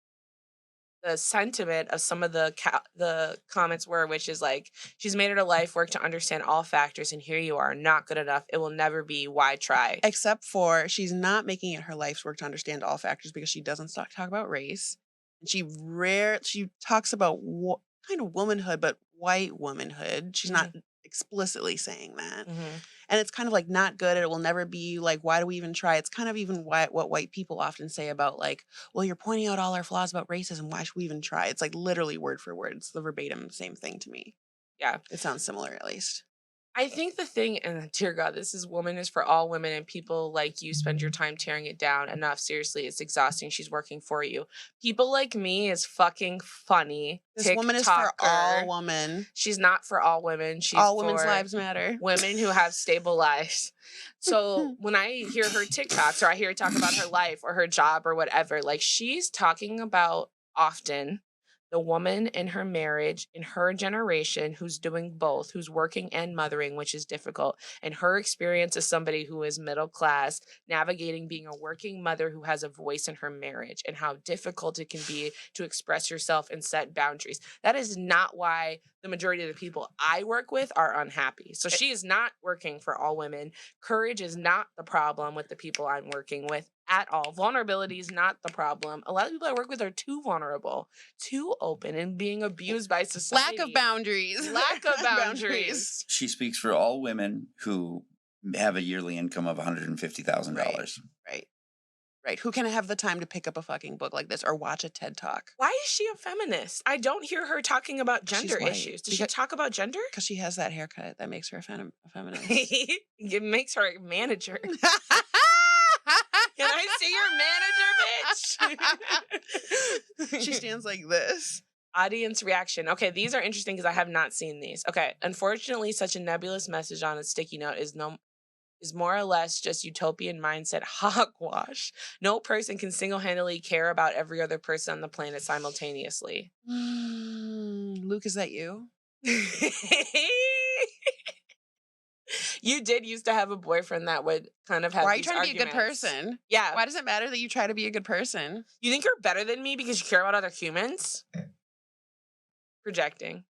the sentiment of some of the comments were, which is like, she's made it a life work to understand all factors, and here you are, not good enough. It will never be. Why try? Except for she's not making it her life's work to understand all factors because she doesn't talk about race. And she talks about kind of womanhood, but white womanhood. She's not explicitly saying that. Mhm. And it's kind of like not good. It will never be like, why do we even try? It's kind of even what white people often say about like, well, you're pointing out all our flaws about racism. Why should we even try? It's like literally word for word. It's the verbatim same thing to me. Yeah. It sounds similar at least. I think the thing, and dear God, this is woman is for all women, and people like you spend your time tearing it down. Enough. Seriously, it's exhausting. She's working for you. People like me is fucking funny. This woman is for all TikToker. women. She's not for all women. She's All women's for lives matter. women who have stable lives. So when I hear her TikToks or I hear her talk about her life or her job or whatever, like she's talking about often the woman in her marriage in her generation who's doing both, who's working and mothering, which is difficult. And her experience as somebody who is middle class, navigating being a working mother who has a voice in her marriage and how difficult it can be to express yourself and set boundaries. That is not why the majority of the people I work with are unhappy. So she is not working for all women. Courage is not the problem with the people I'm working with at all. Vulnerability is not the problem. A lot of people I work with are too vulnerable, too open, and being abused by society. Lack of boundaries. Lack of boundaries. She speaks for all women who have a yearly income of $150,000. Right. Who can have the time to pick up a fucking book like this or watch a TED Talk? Why is she a feminist? I don't hear her talking about She's gender white. issues. Does she talk about gender? Because she has that haircut that makes her a feminist. It makes her a manager. Can I see your manager, bitch? She stands like this. Audience reaction. Okay, these are interesting because I have not seen these. Okay, unfortunately, such a nebulous message on a sticky note is more or less just utopian mindset hogwash. No person can single-handedly care about every other person on the planet simultaneously. Luke, is that you? You did used to have a boyfriend that would kind of have Why are you these trying to be a good arguments. person? Yeah. Why does it matter that you try to be a good person? You think you're better than me because you care about other humans? Projecting.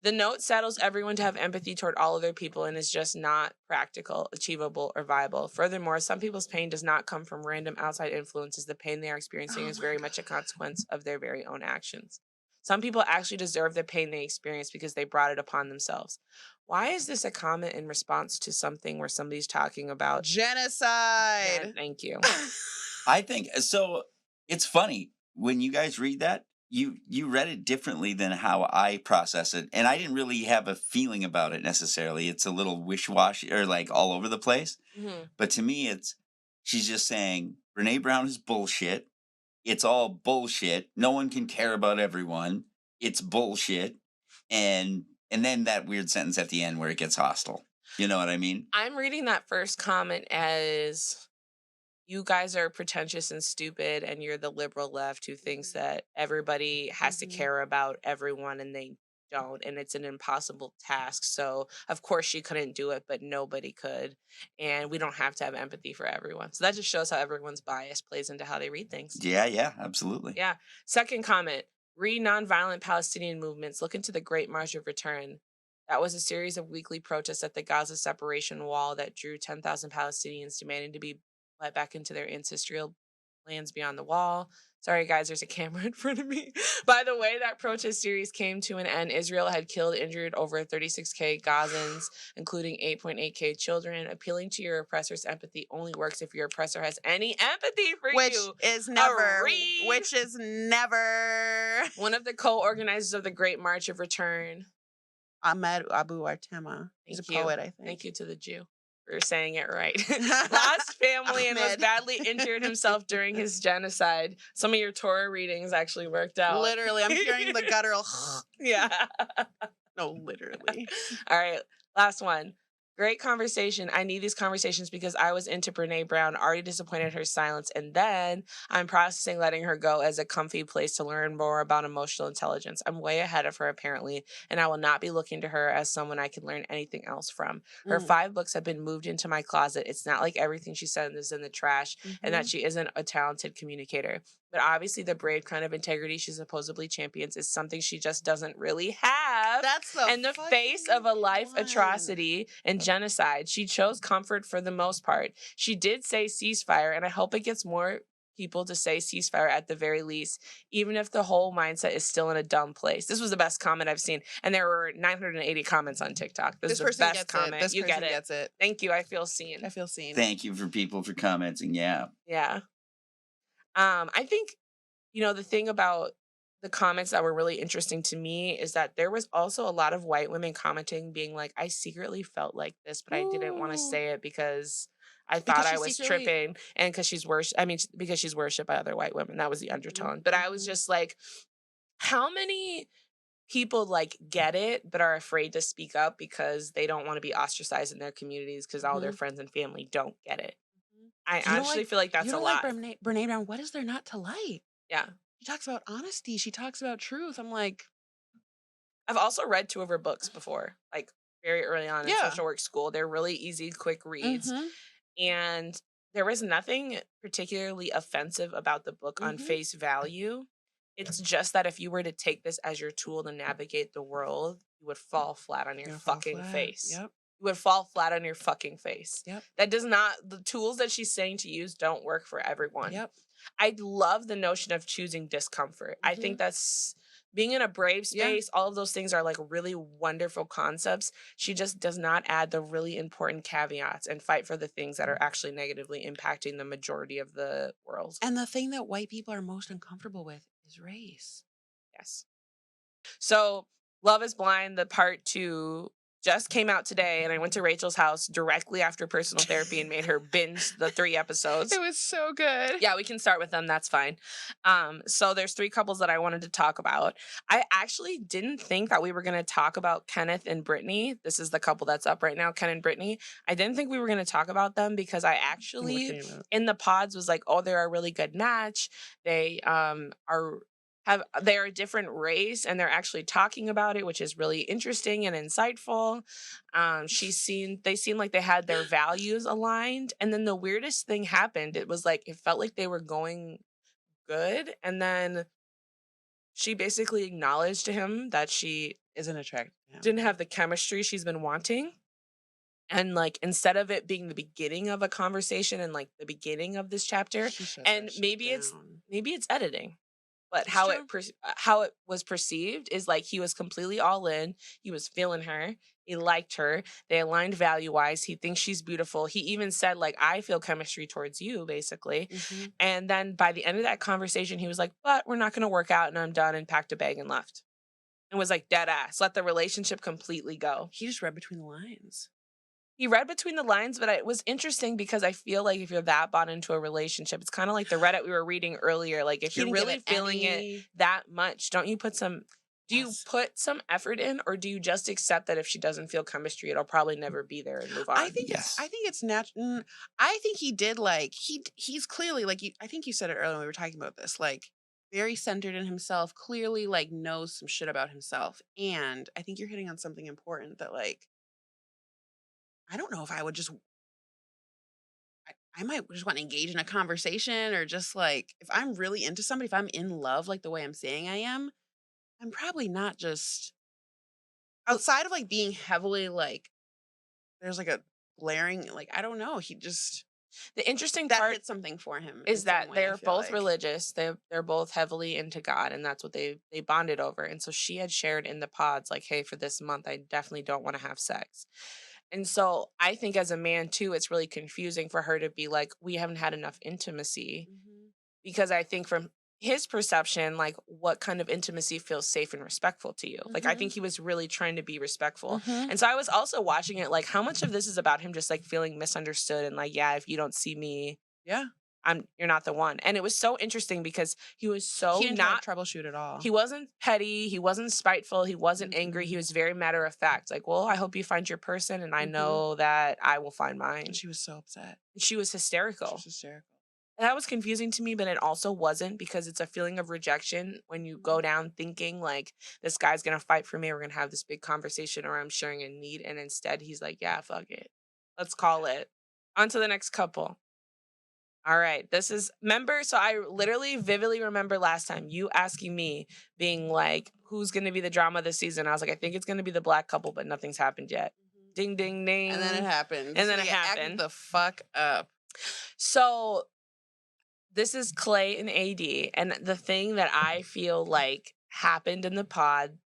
The note settles everyone to have empathy toward all other people and is just not practical, achievable, or viable. Furthermore, some people's pain does not come from random outside influences. The pain they are experiencing is very much a consequence of their very own actions. Some people actually deserve the pain they experience because they brought it upon themselves. Why is this a comment in response to something where somebody's talking about genocide? Thank you. I think so. It's funny when you guys read that. You read it differently than how I process it, and I didn't really have a feeling about it necessarily. It's a little wish-washy or like all over the place. Mhm. But to me, she's just saying Brene Brown is bullshit. It's all bullshit. No one can care about everyone. It's bullshit. And then that weird sentence at the end where it gets hostile. You know what I mean? I'm reading that first comment as you guys are pretentious and stupid, and you're the liberal left who thinks that everybody has to care about everyone and they don't, and it's an impossible task. So of course she couldn't do it, but nobody could, and we don't have to have empathy for everyone. So that just shows how everyone's bias plays into how they read things. Yeah, absolutely. Yeah. Second comment, read nonviolent Palestinian movements. Look into the Great March of Return. That was a series of weekly protests at the Gaza separation wall that drew 10,000 Palestinians demanding to be let back into their ancestral lands beyond the wall. Sorry, guys, there's a camera in front of me. By the way that protest series came to an end, Israel had killed, injured over 36K Gazans, including 8.8K children. Appealing to your oppressor's empathy only works if your oppressor has any empathy for Which you. is never. Read. Which is never. One of the co-organizers of the Great March of Return. Ahmed Abu Artema. He's a Thank you. poet, I think. Thank you to the Jew for saying it right. Lost family and was Ahmed. badly injured himself during his genocide. Some of your Torah readings actually worked out. Literally, I'm hearing the guttural. Yeah. No, literally. All right, last one. Great conversation. I need these conversations because I was into Brene Brown, already disappointed her silence, and then I'm processing letting her go as a comfy place to learn more about emotional intelligence. I'm way ahead of her, apparently, and I will not be looking to her as someone I can learn anything else from. Her 5 books have been moved into my closet. It's not like everything she said is in the trash and that she isn't a talented communicator. But obviously the brave kind of integrity she supposedly champions is something she just doesn't really have. That's the in the face of a life atrocity and genocide, she chose comfort for the most part. She did say ceasefire, and I hope it gets more people to say ceasefire at the very least, even if the whole mindset is still in a dumb place. This was the best comment I've seen, and there were 980 comments on TikTok. This is the person best gets comment. it. This you person get it. gets it. Thank you. I feel seen. I feel seen. Thank you for people for commenting. Yeah. Yeah. I think, the thing about the comments that were really interesting to me is that there was also a lot of white women commenting being like, I secretly felt like this, but I didn't want to Ooh. say it because I Because thought I she was secretly- tripping and because she's because she's worshipped by other white women. That was the undertone. But I was just like, how many people like get it but are afraid to speak up because they don't want to be ostracized in their communities because all their friends and family don't get it. I actually feel like that's you a don't lot. like Brene Brown. What is there not to like? Yeah. She talks about honesty. She talks about truth. I'm like, I've also read 2 of her books before, like very early on in Yeah. social work school. They're really easy, quick reads. mhm. And there was nothing particularly offensive about the book on face value. It's just that if you were to take this as your tool to navigate the world, you would fall flat on your You'll fall fucking flat. face. Yep. You would fall flat on your fucking face. Yep. The tools that she's saying to use don't work for everyone. Yep. I love the notion of choosing discomfort. I think that's being in a brave Yeah. space. All of those things are like really wonderful concepts. She just does not add the really important caveats and fight for the things that are actually negatively impacting the majority of the world. And the thing that white people are most uncomfortable with is race. Yes. So Love is Blind, the part 2 just came out today, and I went to Rachel's house directly after personal therapy and made her binge the 3 episodes. It was so good. Yeah, we can start with them. That's fine. So there's 3 couples that I wanted to talk about. I actually didn't think that we were going to talk about Kenneth and Brittany. This is the couple that's up right now, Ken and Brittany. I didn't think we were going to talk about them because I actually, in the pods, was like, oh, they're a really good match. They they're a different race and they're actually talking about it, which is really interesting and insightful. They seemed like they had their values aligned. And then the weirdest thing happened. It was like, it felt like they were going good. And then she basically acknowledged to him that she Isn't attracted. Yeah. didn't have the chemistry she's been wanting. And like, instead of it being the beginning of a conversation and like the beginning of this chapter, and maybe it's editing. But how it was perceived is like he was completely all in. He was feeling her. He liked her. They aligned value-wise. He thinks she's beautiful. He even said, like, I feel chemistry towards you, basically. And then by the end of that conversation, he was like, but we're not going to work out and I'm done, and packed a bag and left. And was like, dead ass. Let the relationship completely go. He just read between the lines. He read between the lines, but it was interesting because I feel like if you're that bought into a relationship, it's kind of like the Reddit we were reading earlier. Like if you're really feeling it that much, don't you put some, you put some effort in, or do you just accept that if she doesn't feel chemistry, it'll probably never be there and move on? I think it's natural. I think he did he's clearly I think you said it earlier when we were talking about this, like very centered in himself, clearly like knows some shit about himself. And I think you're hitting on something important that like, I don't know if I would just, I might just want to engage in a conversation or just like, if I'm really into somebody, if I'm in love, like the way I'm saying I am, I'm probably not just, outside of like being heavily like, there's like a glaring, like, I don't know. The interesting That part hit something for him in is some that way, I they're feel both like. religious. They're both heavily into God, and that's what they bonded over. And so she had shared in the pods like, "Hey, for this month, I definitely don't want to have sex." And so I think as a man too, it's really confusing for her to be like, "We haven't had enough intimacy," Mhm. because I think from his perception, like, what kind of intimacy feels safe and respectful to you? Like, I think Mhm. he was really trying to be respectful. Mhm. And so I was also watching it like, how much of this is about him just like feeling misunderstood and like, yeah, if you don't see me, Yeah. you're not the one. And it was so interesting because he was so He didn't try to not troubleshoot at all. he wasn't petty, he wasn't spiteful, he wasn't angry, he Mm-mm. was very matter of fact. Like, well, I hope you find your person and I Mhm. know that I will find mine. And she was so upset. She was She hysterical. was hysterical. And that was confusing to me, but it also wasn't because it's a feeling of rejection when you go down thinking like this guy's gonna fight for me, we're gonna have this big conversation or I'm sharing a need. And instead he's like, yeah, fuck it. Let's call it. On to the next couple. All right. This is remember. So I literally vividly remember last time you asking me being like, who's gonna be the drama this season? I was like, I think it's gonna be the black couple, but nothing's happened yet. Ding ding ding. And then it happened. And then So it they acted happened. the fuck up. So this is Clay and AD. And the thing that I feel like happened in the pod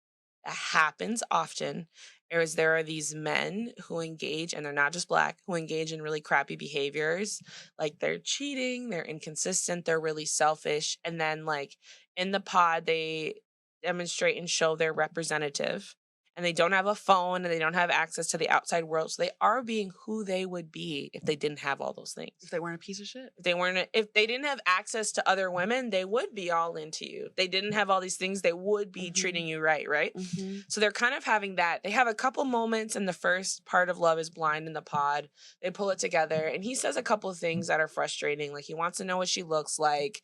that happens often is there are these men who engage, and they're not just black, who engage in really crappy behaviors. Like they're cheating, they're inconsistent, they're really selfish. And then, like, in the pod, they demonstrate and show their representative. And they don't have a phone and they don't have access to the outside world. So they are being who they would be if they didn't have all those things. If they weren't a piece of shit. If they didn't have access to other women, they would be all into you. If they didn't have all these things, they would be treating you right? Mhm. So they're kind of having that. They have a couple moments in the first part of Love is Blind in the pod. They pull it together and he says a couple of things that are frustrating. Like he wants to know what she looks like.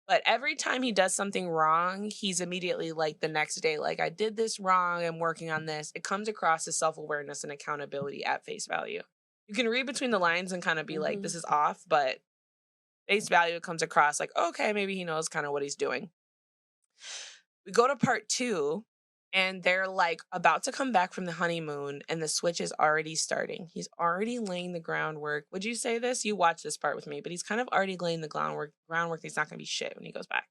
But every time he does something wrong, he's immediately like the next day, like, I did this wrong. I'm working on this. It comes across as self-awareness and accountability at face value. You can read between the lines and kind of be like, this is off, but face value, it comes across like, okay, maybe he knows kind of what he's doing. We go to part 2 and they're like about to come back from the honeymoon and the switch is already starting. He's already laying the groundwork. Would you say this? You watched this part with me, but he's kind of already laying the groundwork that's not going to be shit when he goes back.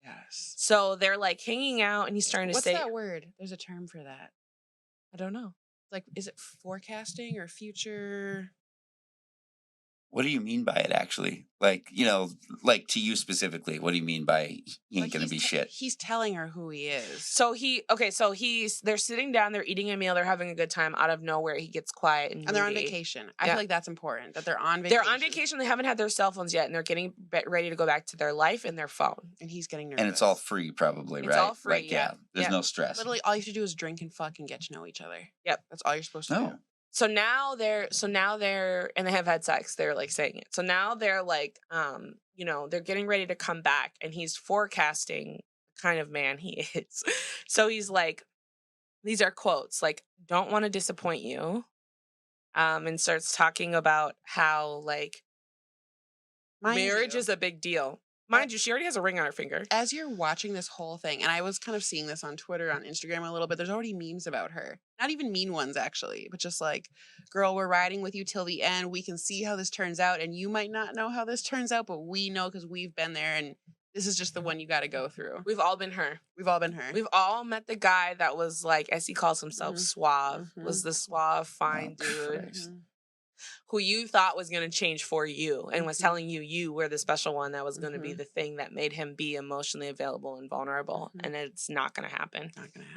Yes. So they're like hanging out and he's starting to What's say, that word? There's a term for that. I don't know. Like, is it forecasting or future? What do you mean by it, actually? Like, like to you specifically, what do you mean by he ain't Like, gonna be shit? He's telling her who he is. So they're sitting down, they're eating a meal, they're having a good time. Out of nowhere, he gets quiet and they're on moody. vacation. I feel like that's important, that they're on vacation. They're on vacation. They haven't had their cell phones yet, and they're getting ready to go back to their life and their phone. And he's getting nervous. And it's all free, probably, It's right? all free, Like, yeah. There's no stress. Literally, all you have to do is drink and fuck and get to know each other. Yep. That's all you're supposed to do. So now they're and they have had sex. They're like saying it. So now they're like, they're getting ready to come back, and he's forecasting the kind of man he is. So he's like, these are quotes like, "Don't want to disappoint you," and starts talking about how like marriage is a big deal. Mind you, she already has a ring on her finger. As you're watching this whole thing, and I was kind of seeing this on Twitter, on Instagram a little bit, there's already memes about her. Not even mean ones, actually, but just like, girl, we're riding with you till the end. We can see how this turns out, and you might not know how this turns out, but we know because we've been there, and this is just the one you got to go through. We've all been her. We've all been her. We've all met the guy that was like, as he calls himself, suave, was the suave, fine dude. Who you thought was going to change for you and was telling you were the special one that was going to be the thing that made him be emotionally available and vulnerable. And it's not going to happen. Not going to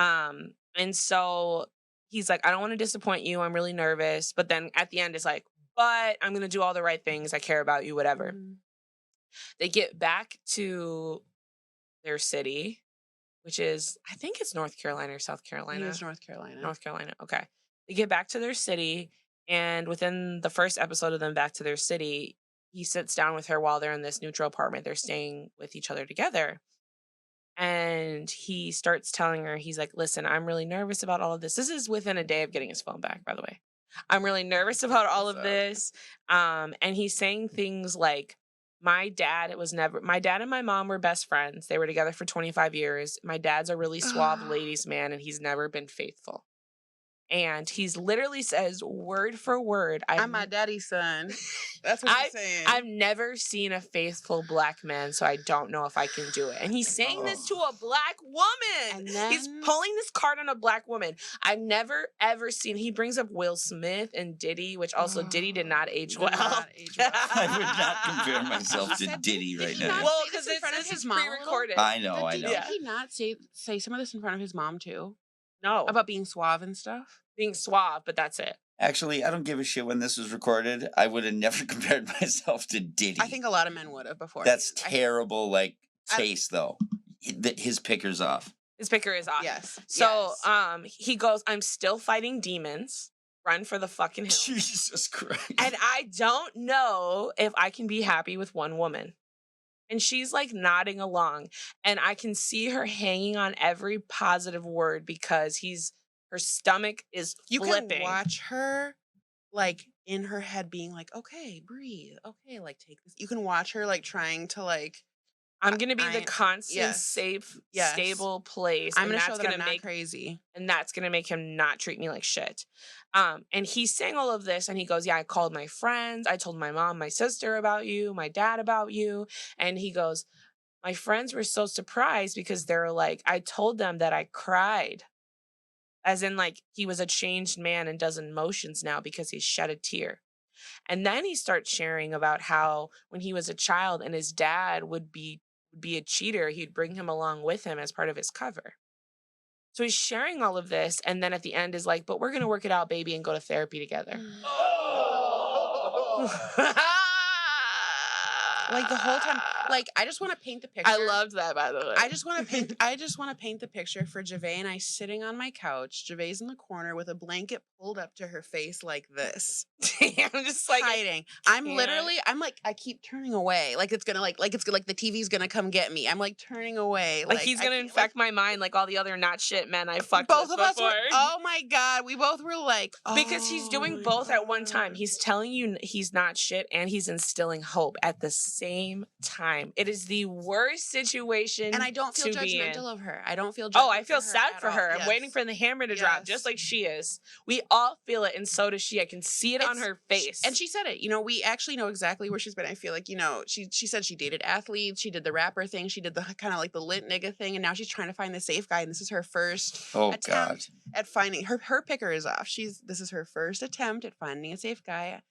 happen. And so he's like, I don't want to disappoint you. I'm really nervous. But then at the end, it's like, but I'm going to do all the right things. I care about you, whatever. They get back to their city, which is, I think it's North Carolina or South Carolina. It's North Carolina. North Carolina. Okay. They get back to their city. And within the first episode of them back to their city, he sits down with her while they're in this neutral apartment. They're staying with each other together. And he starts telling her, he's like, listen, I'm really nervous about all of this. This is within a day of getting his phone back, by the way. I'm really nervous about all of this. And he's saying things like, my dad and my mom were best friends. They were together for 25 years. My dad's a really suave ladies man, and he's never been faithful. and he's literally says word for word, I'm my daddy's son. That's what he's saying. I've never seen a faithful black man, so I don't know if I can do it. And he's saying this to a black woman. And then He's pulling this card on a black woman. I've never ever seen. He brings up Will Smith and Diddy, which also Diddy did not age well. I would not compare myself to Said- Diddy did right he now. not Well, say this because in front of this his is mom a pre-recorded. I know, I know. Did he not say some of this in front of his mom too? No, About being suave and stuff? being suave, but that's it. Actually, I don't give a shit when this was recorded. I would have never compared myself to Diddy. I think a lot of men would have before. That's terrible, like, taste, though. His picker's off. His picker is off. Yes. So, yes. he goes, I'm still fighting demons. Run for the fucking hill. Jesus Christ. And I don't know if I can be happy with one woman. And she's like nodding along. And I can see her hanging on every positive word because her stomach is You flipping. can watch her, like, in her head being like, okay, breathe. Okay, like, take this. You can watch her, like, trying to, like, I'm going to be the constant, yes. safe, Yes. stable place. I'm and going to show that's that I'm gonna not make crazy. And that's going to make him not treat me like shit. And he's saying all of this and he goes, yeah, I called my friends. I told my mom, my sister about you, my dad about you. And he goes, my friends were so surprised because they were like, I told them that I cried. As in, like, he was a changed man and does emotions now because he shed a tear. And then he starts sharing about how when he was a child and his dad would be a cheater, he'd bring him along with him as part of his cover. So he's sharing all of this, and then at the end is like, but we're going to work it out, baby, and go to therapy together. Like, the whole time, like, I just want to paint the picture. I loved that, by the way. I just want to paint the picture for Javae and I sitting on my couch. Javae's in the corner with a blanket pulled up to her face like this. I'm just like hiding. I'm like, I keep turning away. Like it's gonna like the TV's gonna come get me. I'm like turning away. Like he's gonna infect my mind like all the other not shit men I fucked both with of us before. were, oh my God. We both were like, oh, because he's doing both at one time. He's telling you he's not shit and he's instilling hope at the same time. It is the worst situation. And I don't feel to be in. judgmental of her. I don't feel judgmental. Oh, I feel sad for her. Yes. I'm waiting for the hammer to drop, just like she is. We all feel it, and so does she. I can see it on her face. And she said it. You know, we actually know exactly where she's been. I feel like, you know, she said she dated athletes. She did the rapper thing. She did the kind of like the lit nigga thing. And now she's trying to find the safe guy. And this is her first attempt at finding her picker is off. This is her first attempt at finding a safe guy.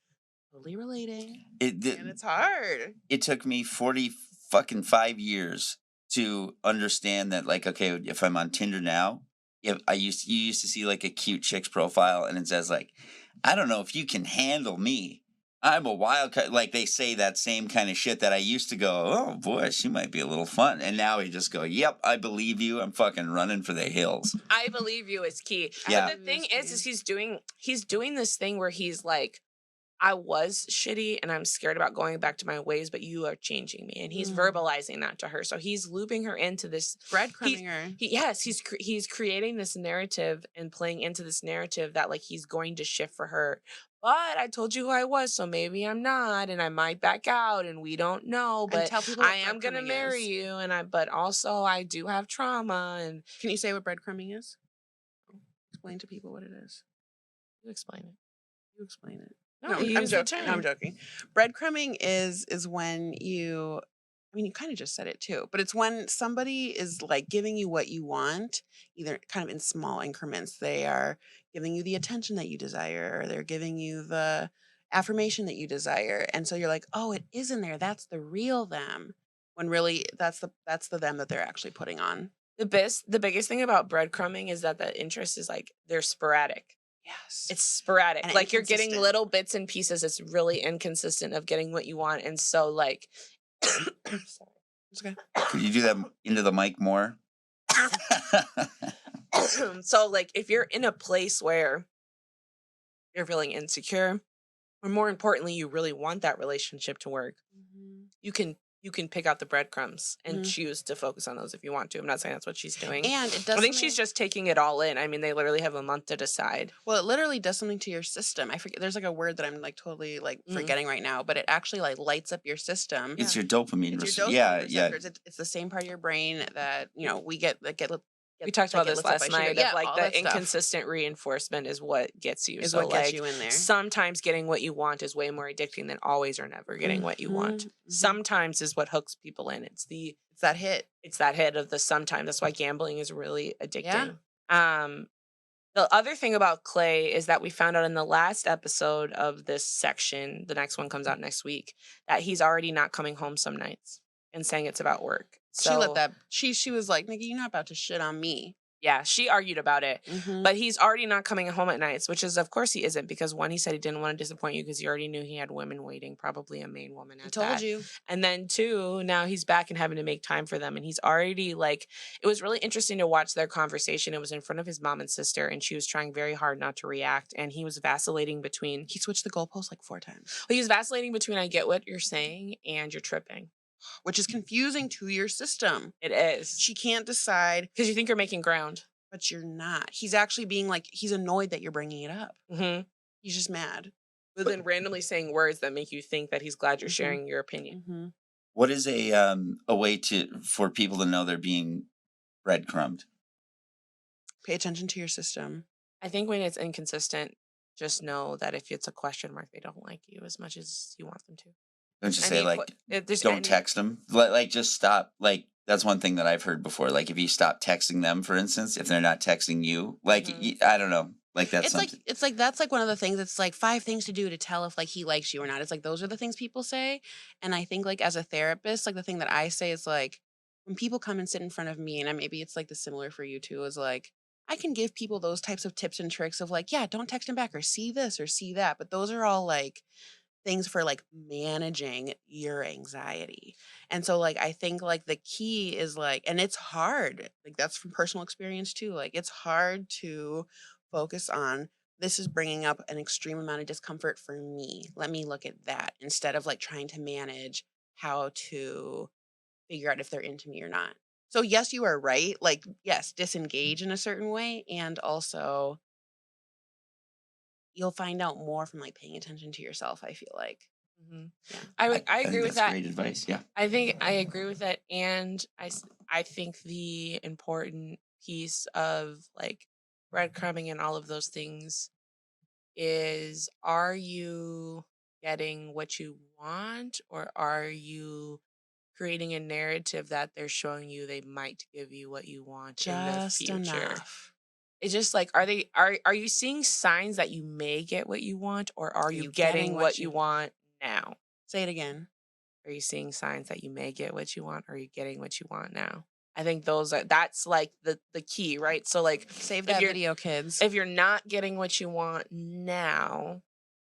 Totally relating. And it's hard. It took me 45 years to understand that, like, okay, if I'm on Tinder now, you used to see like a cute chick's profile and it says like, I don't know if you can handle me. I'm a wild cat. Like they say that same kind of shit that I used to go, oh boy, she might be a little fun. And now we just go, yep, I believe you. I'm fucking running for the hills. I believe you is key. Yeah. But the thing is he's doing this thing where he's like, I was shitty and I'm scared about going back to my ways, but you are changing me. And he's verbalizing that to her. So he's looping her into this breadcrumbing her. He's creating this narrative and playing into this narrative that like he's going to shift for her. But I told you who I was, so maybe I'm not, and I might back out, and we don't know. But I am gonna marry you, but also I do have trauma. And can you say what breadcrumbing is? Explain to people what it is. You explain it. You explain it. No, I'm joking. No, I'm joking. Breadcrumbing is when you, I mean, you kind of just said it too, but it's when somebody is like giving you what you want, either kind of in small increments. They are giving you the attention that you desire, or they're giving you the affirmation that you desire. And so you're like, oh, it is in there. That's the real them. When really that's the them that they're actually putting on. The biggest thing about breadcrumbing is that the interest is like they're sporadic. Yes. It's sporadic. And like you're getting little bits and pieces. It's really inconsistent of getting what you want. And so like sorry. It's okay. Could you do that into the mic more? So like if you're in a place where you're feeling insecure, or more importantly, you really want that relationship to work, you can pick out the breadcrumbs and choose to focus on those if you want to. I'm not saying that's what she's doing. And it does. I think she's just taking it all in. I mean, they literally have a month to decide. Well, it literally does something to your system. I forget. There's like a word that I'm like totally like forgetting right now, but it actually like lights up your system. It's your dopamine. It's your dopamine receptors. It's the same part of your brain that we get We talked about this last night. Yeah, Of like all the that stuff inconsistent reinforcement is what gets you. is So what gets like you in there. sometimes getting what you want is way more addicting than always or never getting what you want. Mhm, mhm. Sometimes is what hooks people in. It's that hit. It's that hit of the sometimes. That's why gambling is really Yeah. addicting. The other thing about Clay is that we found out in the last episode of this section, the next one comes out next week, that he's already not coming home some nights and saying it's about work. She let So that. She was like, "Nigga, you're not about to shit on me." yeah, she argued about it. Mhm. But he's already not coming home at nights, which is, of course, he isn't, because one, he said he didn't want to disappoint you because he already knew he had women waiting, probably a main woman I at told that. you. And then two, now he's back and having to make time for them. And he's already like, it was really interesting to watch their conversation. It was in front of his mom and sister, and she was trying very hard not to react. And he was vacillating between, He switched the goalpost like 4 times, well, he was vacillating between I get what you're saying and you're tripping. which is confusing to your system. It is. She can't decide, Because you think you're making ground. but you're not. He's actually being like, he's annoyed that you're bringing it up. Mm-hmm. He's just mad. But then randomly saying words that make you think that he's glad you're Mhm. sharing your opinion. Mm-hmm. What is a way for people to know they're being breadcrumbed? Pay attention to your system. I think when it's inconsistent, just know that if it's a question mark, they don't like you as much as you want them to. Don't you Any say like, if there's don't any- text them? Like just stop. Like that's one thing that I've heard before. Like if you stop texting them, for instance, if they're not texting you, like Mhm. I don't know, like that's It's something. like that's like one of the things. It's like 5 things to do to tell if like he likes you or not. It's like those are the things people say. And I think like as a therapist, like the thing that I say is like when people come and sit in front of me, and maybe it's like the similar for you too, is like I can give people those types of tips and tricks of like, yeah, don't text him back or see this or see that. But those are all like things for like managing your anxiety. And so like I think like the key is like, and it's hard. Like that's from personal experience too. Like it's hard to focus on this is bringing up an extreme amount of discomfort for me. Let me look at that instead of like trying to manage how to figure out if they're into me or not. So yes, you are right. Like yes, disengage in a certain way, and also you'll find out more from like paying attention to yourself, I feel like. Mhm. Yeah. I think agree with that's that. great advice. Yeah. I think I agree with that, and I think the important piece of like breadcrumbing and all of those things is: are you getting what you want, or are you creating a narrative that they're showing you they might give you what you want in the Just future? enough. It's just like, are you seeing signs that you may get what you want, or are you you getting getting what what you you- want now? Say it again. Are you seeing signs that you may get what you want, or are you getting what you want now? I think that's like the key, right? So like Save if that you're video, kids. if you're not getting what you want now,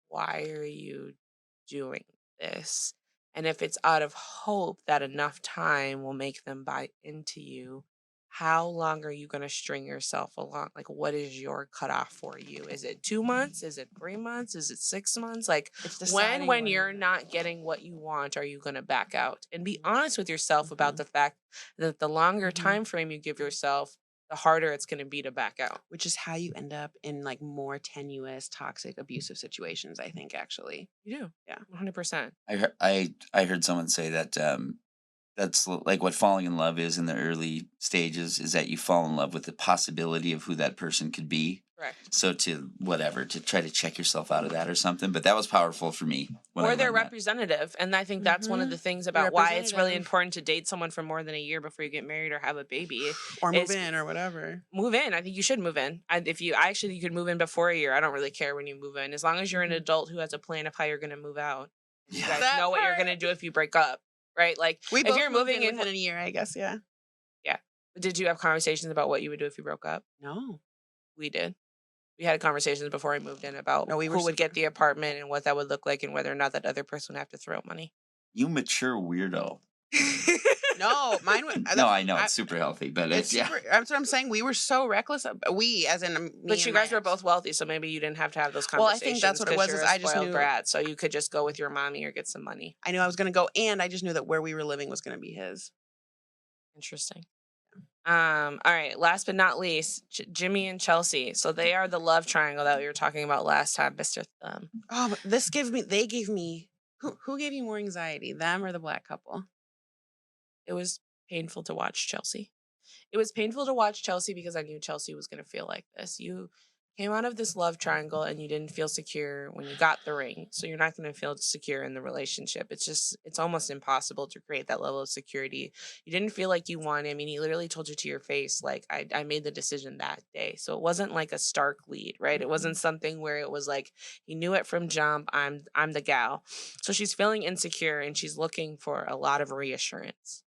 why are you doing this? And if it's out of hope that enough time will make them buy into you, how long are you going to string yourself along? Like, what is your cutoff for you? Is it 2 months? Is it 3 months? Is it 6 months? Like, It's deciding when where you're you're not getting what you want, are you going to back out? And be Mhm. honest with yourself about Mhm. the fact that the longer Mhm. time frame you give yourself, the harder it's going to be to back out. Which is how you end up in like more tenuous, toxic, abusive situations, I think, actually. You do. Yeah. 100%. I heard someone say that that's like what falling in love is in the early stages is that you fall in love with the possibility of who that person could be. Correct. So to try to check yourself out of that or something. But that was powerful for me. When I Or they're learned that. representative. And I think that's one of Mhm. the things about why it's really Representative. important to date someone for more than a year before you get married or have a baby. Or move is in or whatever. Move in. I think you should move in. You could move in before a year. I don't really care when you move in, as long as you're an Mhm. adult who has a plan of how you're going to move out. You Yeah. guys That know what you're part. going to do if you break up, right? Like We if both you're moved moving in, within a year, I guess, yeah. did you have conversations about what you would do if you broke up? No. We did. We had conversations before we moved in about No, we were who would get super- the apartment and what that would look like and whether or not that other person would have to throw out money. You mature weirdo. No, mine was. No, I know it's super healthy, but It's yeah. super. That's what I'm saying. We were so reckless. We, as in me. But you and my guys were ex. both wealthy, so maybe you didn't have to have those Well, I conversations. think that's what it 'cause was, you're is a I just spoiled knew- brat, so you could just go with your mommy or get some money. I knew I was going to go, and I just knew that where we were living was going to be his. Interesting. All right. Last but not least, Jimmy and Chelsea. So they are the love triangle that we were talking about last time, Mr. Thumb. Oh, but this gives me. They gave me. Who gave you more anxiety, them or the black couple? It was painful to watch Chelsea. It was painful to watch Chelsea because I knew Chelsea was going to feel like this. You came out of this love triangle and you didn't feel secure when you got the ring. So you're not going to feel secure in the relationship. It's almost impossible to create that level of security. You didn't feel like you won. I mean, he literally told you to your face, like, I made the decision that day. So it wasn't like a stark lead, right? It wasn't something where it was like, he knew it from jump. I'm the gal. So she's feeling insecure and she's looking for a lot of reassurance.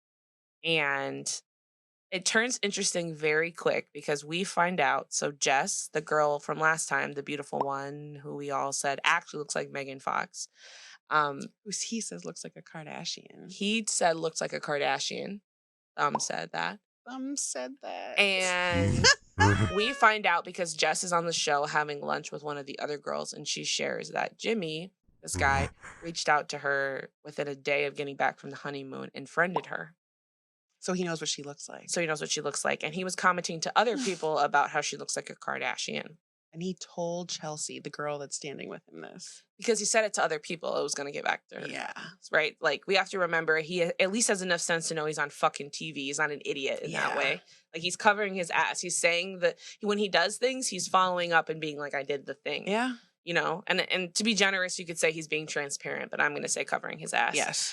And it turns interesting very quick because we find out. So Jess, the girl from last time, the beautiful one who we all said actually looks like Megan Fox, Who he says looks like a Kardashian. he said looks like a Kardashian. Said that. Said that. And we find out because Jess is on the show having lunch with one of the other girls, and she shares that Jimmy, this guy, reached out to her within a day of getting back from the honeymoon and friended her. So he knows what she looks like. And he was commenting to other people about how she looks like a Kardashian. And he told Chelsea, the girl that's standing with him, this. Because he said it to other people, it was going to get back to her. Yeah. Right? Like, we have to remember, he at least has enough sense to know he's on fucking TV. He's not an idiot in that way. Like, he's covering his ass. He's saying that when he does things, he's following up and being like, I did the thing. Yeah. You know, and to be generous, you could say he's being transparent, but I'm going to say covering his ass. Yes.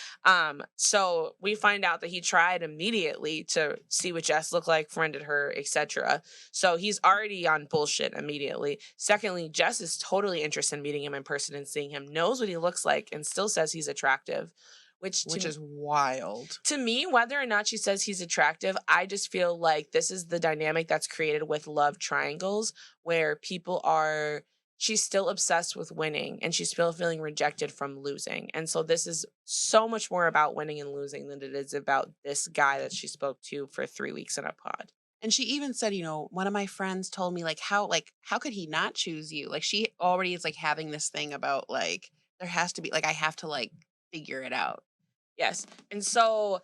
So we find out that he tried immediately to see what Jess looked like, friended her, etc. So he's already on bullshit immediately. Secondly, Jess is totally interested in meeting him in person and seeing him, knows what he looks like, and still says he's attractive. Which is wild. To me, whether or not she says he's attractive, I just feel like this is the dynamic that's created with love triangles, where people are... She's still obsessed with winning and she's still feeling rejected from losing. And so this is so much more about winning and losing than it is about this guy that she spoke to for 3 weeks in a pod. And she even said, you know, one of my friends told me, how could he not choose you? Like, she already is like having this thing about like, there has to be like, I have to like figure it out. Yes. And so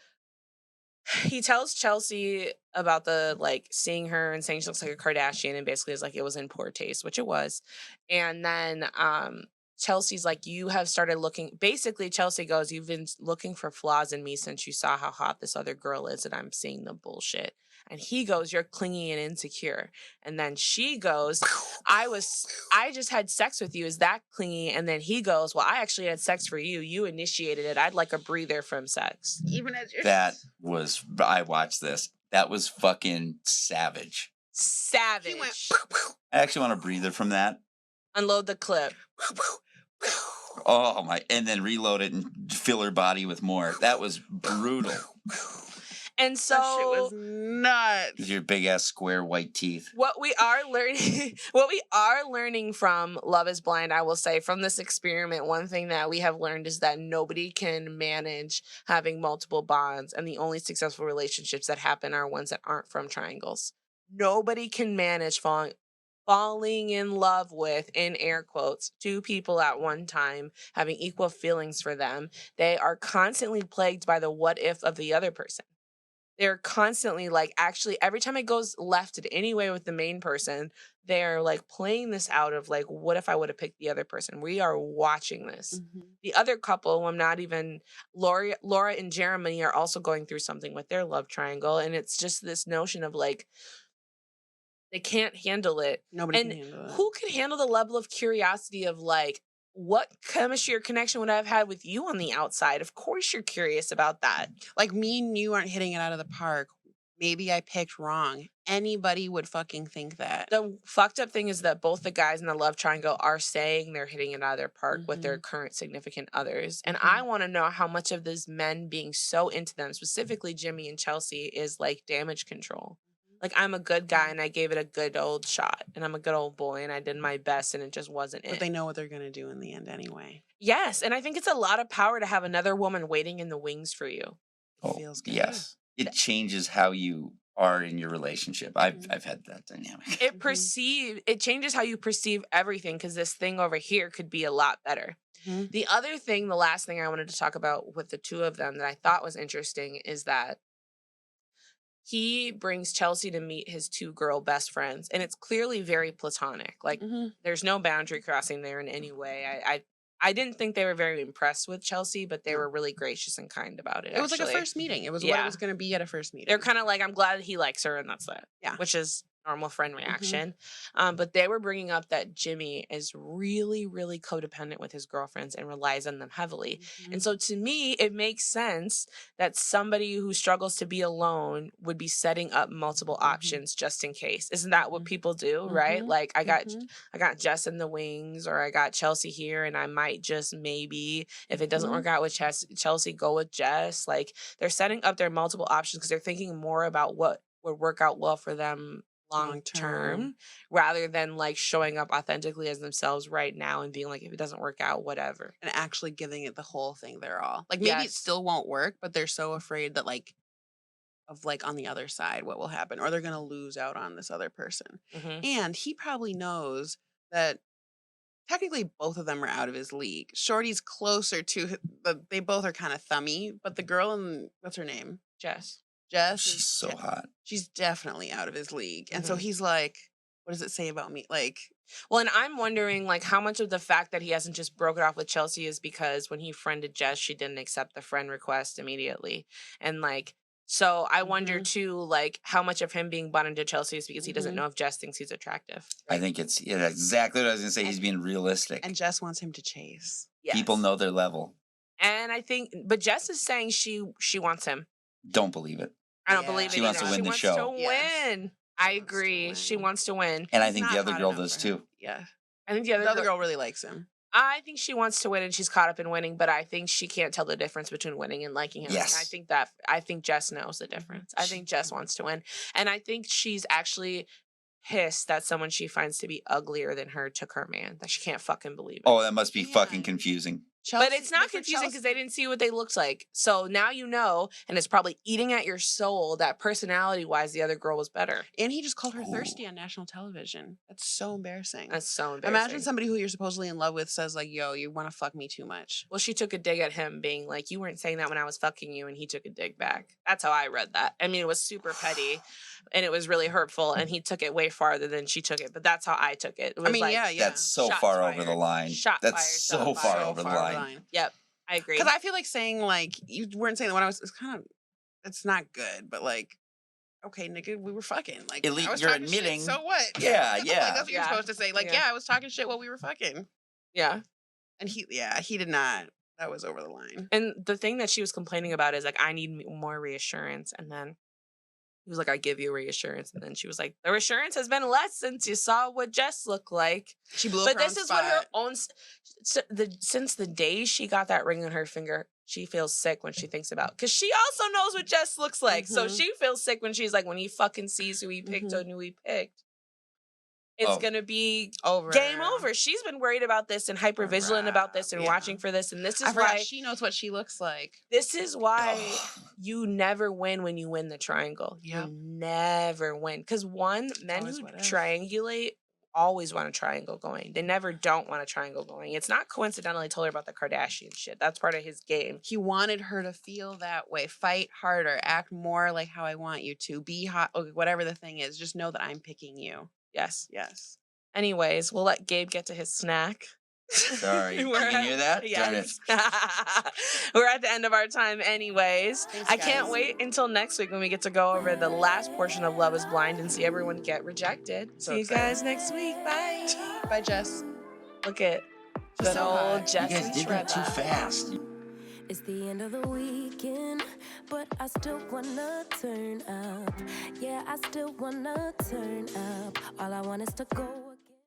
he tells Chelsea about the like seeing her and saying she looks like a Kardashian, and basically is like it was in poor taste, which it was. And then Chelsea's like, you have started looking, basically Chelsea goes, you've been looking for flaws in me since you saw how hot this other girl is, and I'm seeing the bullshit. And he goes, you're clingy and insecure. And then she goes, I just had sex with you. Is that clingy? And then he goes, well, I actually had sex for you. You initiated it. I'd like a breather from sex. Even as I watched this. That was fucking savage. Savage. He went, I actually want a breather from that. Unload the clip. Oh my, and then reload it and fill her body with more. That was brutal. And so that shit was nuts. With your big ass square white teeth. What we are learning from Love is Blind, I will say, from this experiment, one thing that we have learned is that nobody can manage having multiple bonds, and the only successful relationships that happen are ones that aren't from triangles. Nobody can manage falling in love with, in air quotes, two people at one time, having equal feelings for them. They are constantly plagued by the what if of the other person. They're constantly like, actually, every time it goes left in any way with the main person, they're like playing this out of like, what if I would have picked the other person? We are watching this. Mm-hmm. The other couple, I'm not even, Laura and Jeremy are also going through something with their love triangle. And it's just this notion of like, they can't handle it. Nobody can handle it. Who can handle the level of curiosity of like, what chemistry or connection would I have had with you on the outside? Of course you're curious about that. Like, me and you aren't hitting it out of the park. Maybe I picked wrong. Anybody would fucking think that. The fucked up thing is that both the guys in the love triangle are saying they're hitting it out of their park with their current significant others. And I want to know how much of these men being so into them, specifically Jimmy and Chelsea, is like damage control. Like, I'm a good guy and I gave it a good old shot, and I'm a good old boy and I did my best and it just wasn't it. But they know what they're going to do in the end anyway. Yes. And I think it's a lot of power to have another woman waiting in the wings for you. It feels good. Yes. It changes how you are in your relationship. I've had that dynamic. It changes how you perceive everything, because this thing over here could be a lot better. The other thing, the last thing I wanted to talk about with the two of them that I thought was interesting is that he brings Chelsea to meet his two girl best friends, and it's clearly very platonic. Like, there's no boundary crossing there in any way. I didn't think they were very impressed with Chelsea, but they were really gracious and kind about it. It was like a actually. first meeting. It was what it was going to be at a first meeting. They're kind of like, I'm glad he likes her, and that's that. Yeah. Which is normal friend reaction. But they were bringing up that Jimmy is really, really codependent with his girlfriends and relies on them heavily. And so to me, it makes sense that somebody who struggles to be alone would be setting up multiple options just in case. Isn't that what people do, right? Like I got Jess in the wings, or I got Chelsea here, and I might just maybe, if it doesn't work out with Chelsea, go with Jess. Like they're setting up their multiple options because they're thinking more about what would work out well for them long term rather than like showing up authentically as themselves right now and being like, if it doesn't work out, whatever. And actually giving it the whole thing they're all. Like maybe it still won't work, but they're so afraid that like of like on the other side what will happen, or they're going to lose out on this other person. And he probably knows that technically both of them are out of his league. Shorty's closer to they both are kind of thummy, but the girl in what's her name? Jess, she's so hot. She's definitely out of his league. And so he's like, what does it say about me? Like, well, and I'm wondering like how much of the fact that he hasn't just broken off with Chelsea is because when he friended Jess, she didn't accept the friend request immediately. And like, so I wonder too, like how much of him being bought into Chelsea is because he doesn't know if Jess thinks he's attractive. I think it's exactly what I was going to say. He's being realistic. And Jess wants him to chase. Yes. People know their level. And I think, but Jess is saying she wants him. Don't believe it. I don't believe it. She wants to win the show. She wants to win. I agree. She wants to win. And I think the other girl does too. Yeah. I think the other girl really likes him. I think she wants to win and she's caught up in winning, but I think she can't tell the difference between winning and liking him. Yes. And I think Jess knows the difference. I think Jess wants to win. And I think she's actually pissed that someone she finds to be uglier than her took her man. That she can't fucking believe it. Oh, that must be fucking confusing. But it's not confusing because they didn't see what they looked like. So now you know, and it's probably eating at your soul that personality-wise, the other girl was better. And he just called her thirsty on national television. That's so embarrassing. That's so embarrassing. Imagine somebody who you're supposedly in love with says like, yo, you want to fuck me too much. Well, she took a dig at him being like, you weren't saying that when I was fucking you, and he took a dig back. That's how I read that. I mean, it was super petty, and it was really hurtful, and he took it way farther than she took it, but that's how I took it. It was That's so far over the line. That's so far over the line. Yep. I agree. Because I feel like saying like you weren't saying that when I was. It's not good, but like, okay, nigga, we were fucking. Like, at least I was you're talking admitting. Shit, so what? Yeah. Like, that's what you're supposed to say. Like, I was talking shit while we were fucking. Yeah. And he did not. That was over the line. And the thing that she was complaining about is like, I need more reassurance, and then he was like, I give you reassurance. And then she was like, the reassurance has been less since you saw what Jess looked like. She blew up But her this own is spot. what her own... since the day she got that ring on her finger, she feels sick when she thinks about... Because she also knows what Jess looks like. So she feels sick when she's like, when he fucking sees who he picked or who he picked. It's going to be game over. She's been worried about this and hypervigilant about this and watching for this. And this is why she knows what she looks like. This is why you never win when you win the triangle. Yep. You never win. Because men who triangulate always want a triangle going. They never don't want a triangle going. It's not coincidental I told her about the Kardashian shit. That's part of his game. He wanted her to feel that way. Fight harder. Act more like how I want you to. Be hot. Whatever the thing is. Just know that I'm picking you. Yes. Yes. Anyways, we'll let Gabe get to his snack. Sorry. You can hear that? Yes. We're at the end of our time anyways. Thanks, I can't wait until next week when we get to go over the last portion of Love is Blind and see everyone get rejected. See you guys next week. Bye. Bye, Jess. Look at good old Jess. You guys did that too fast. It's the end of the weekend, but I still wanna turn up. Yeah, I still wanna turn up. All I want is to go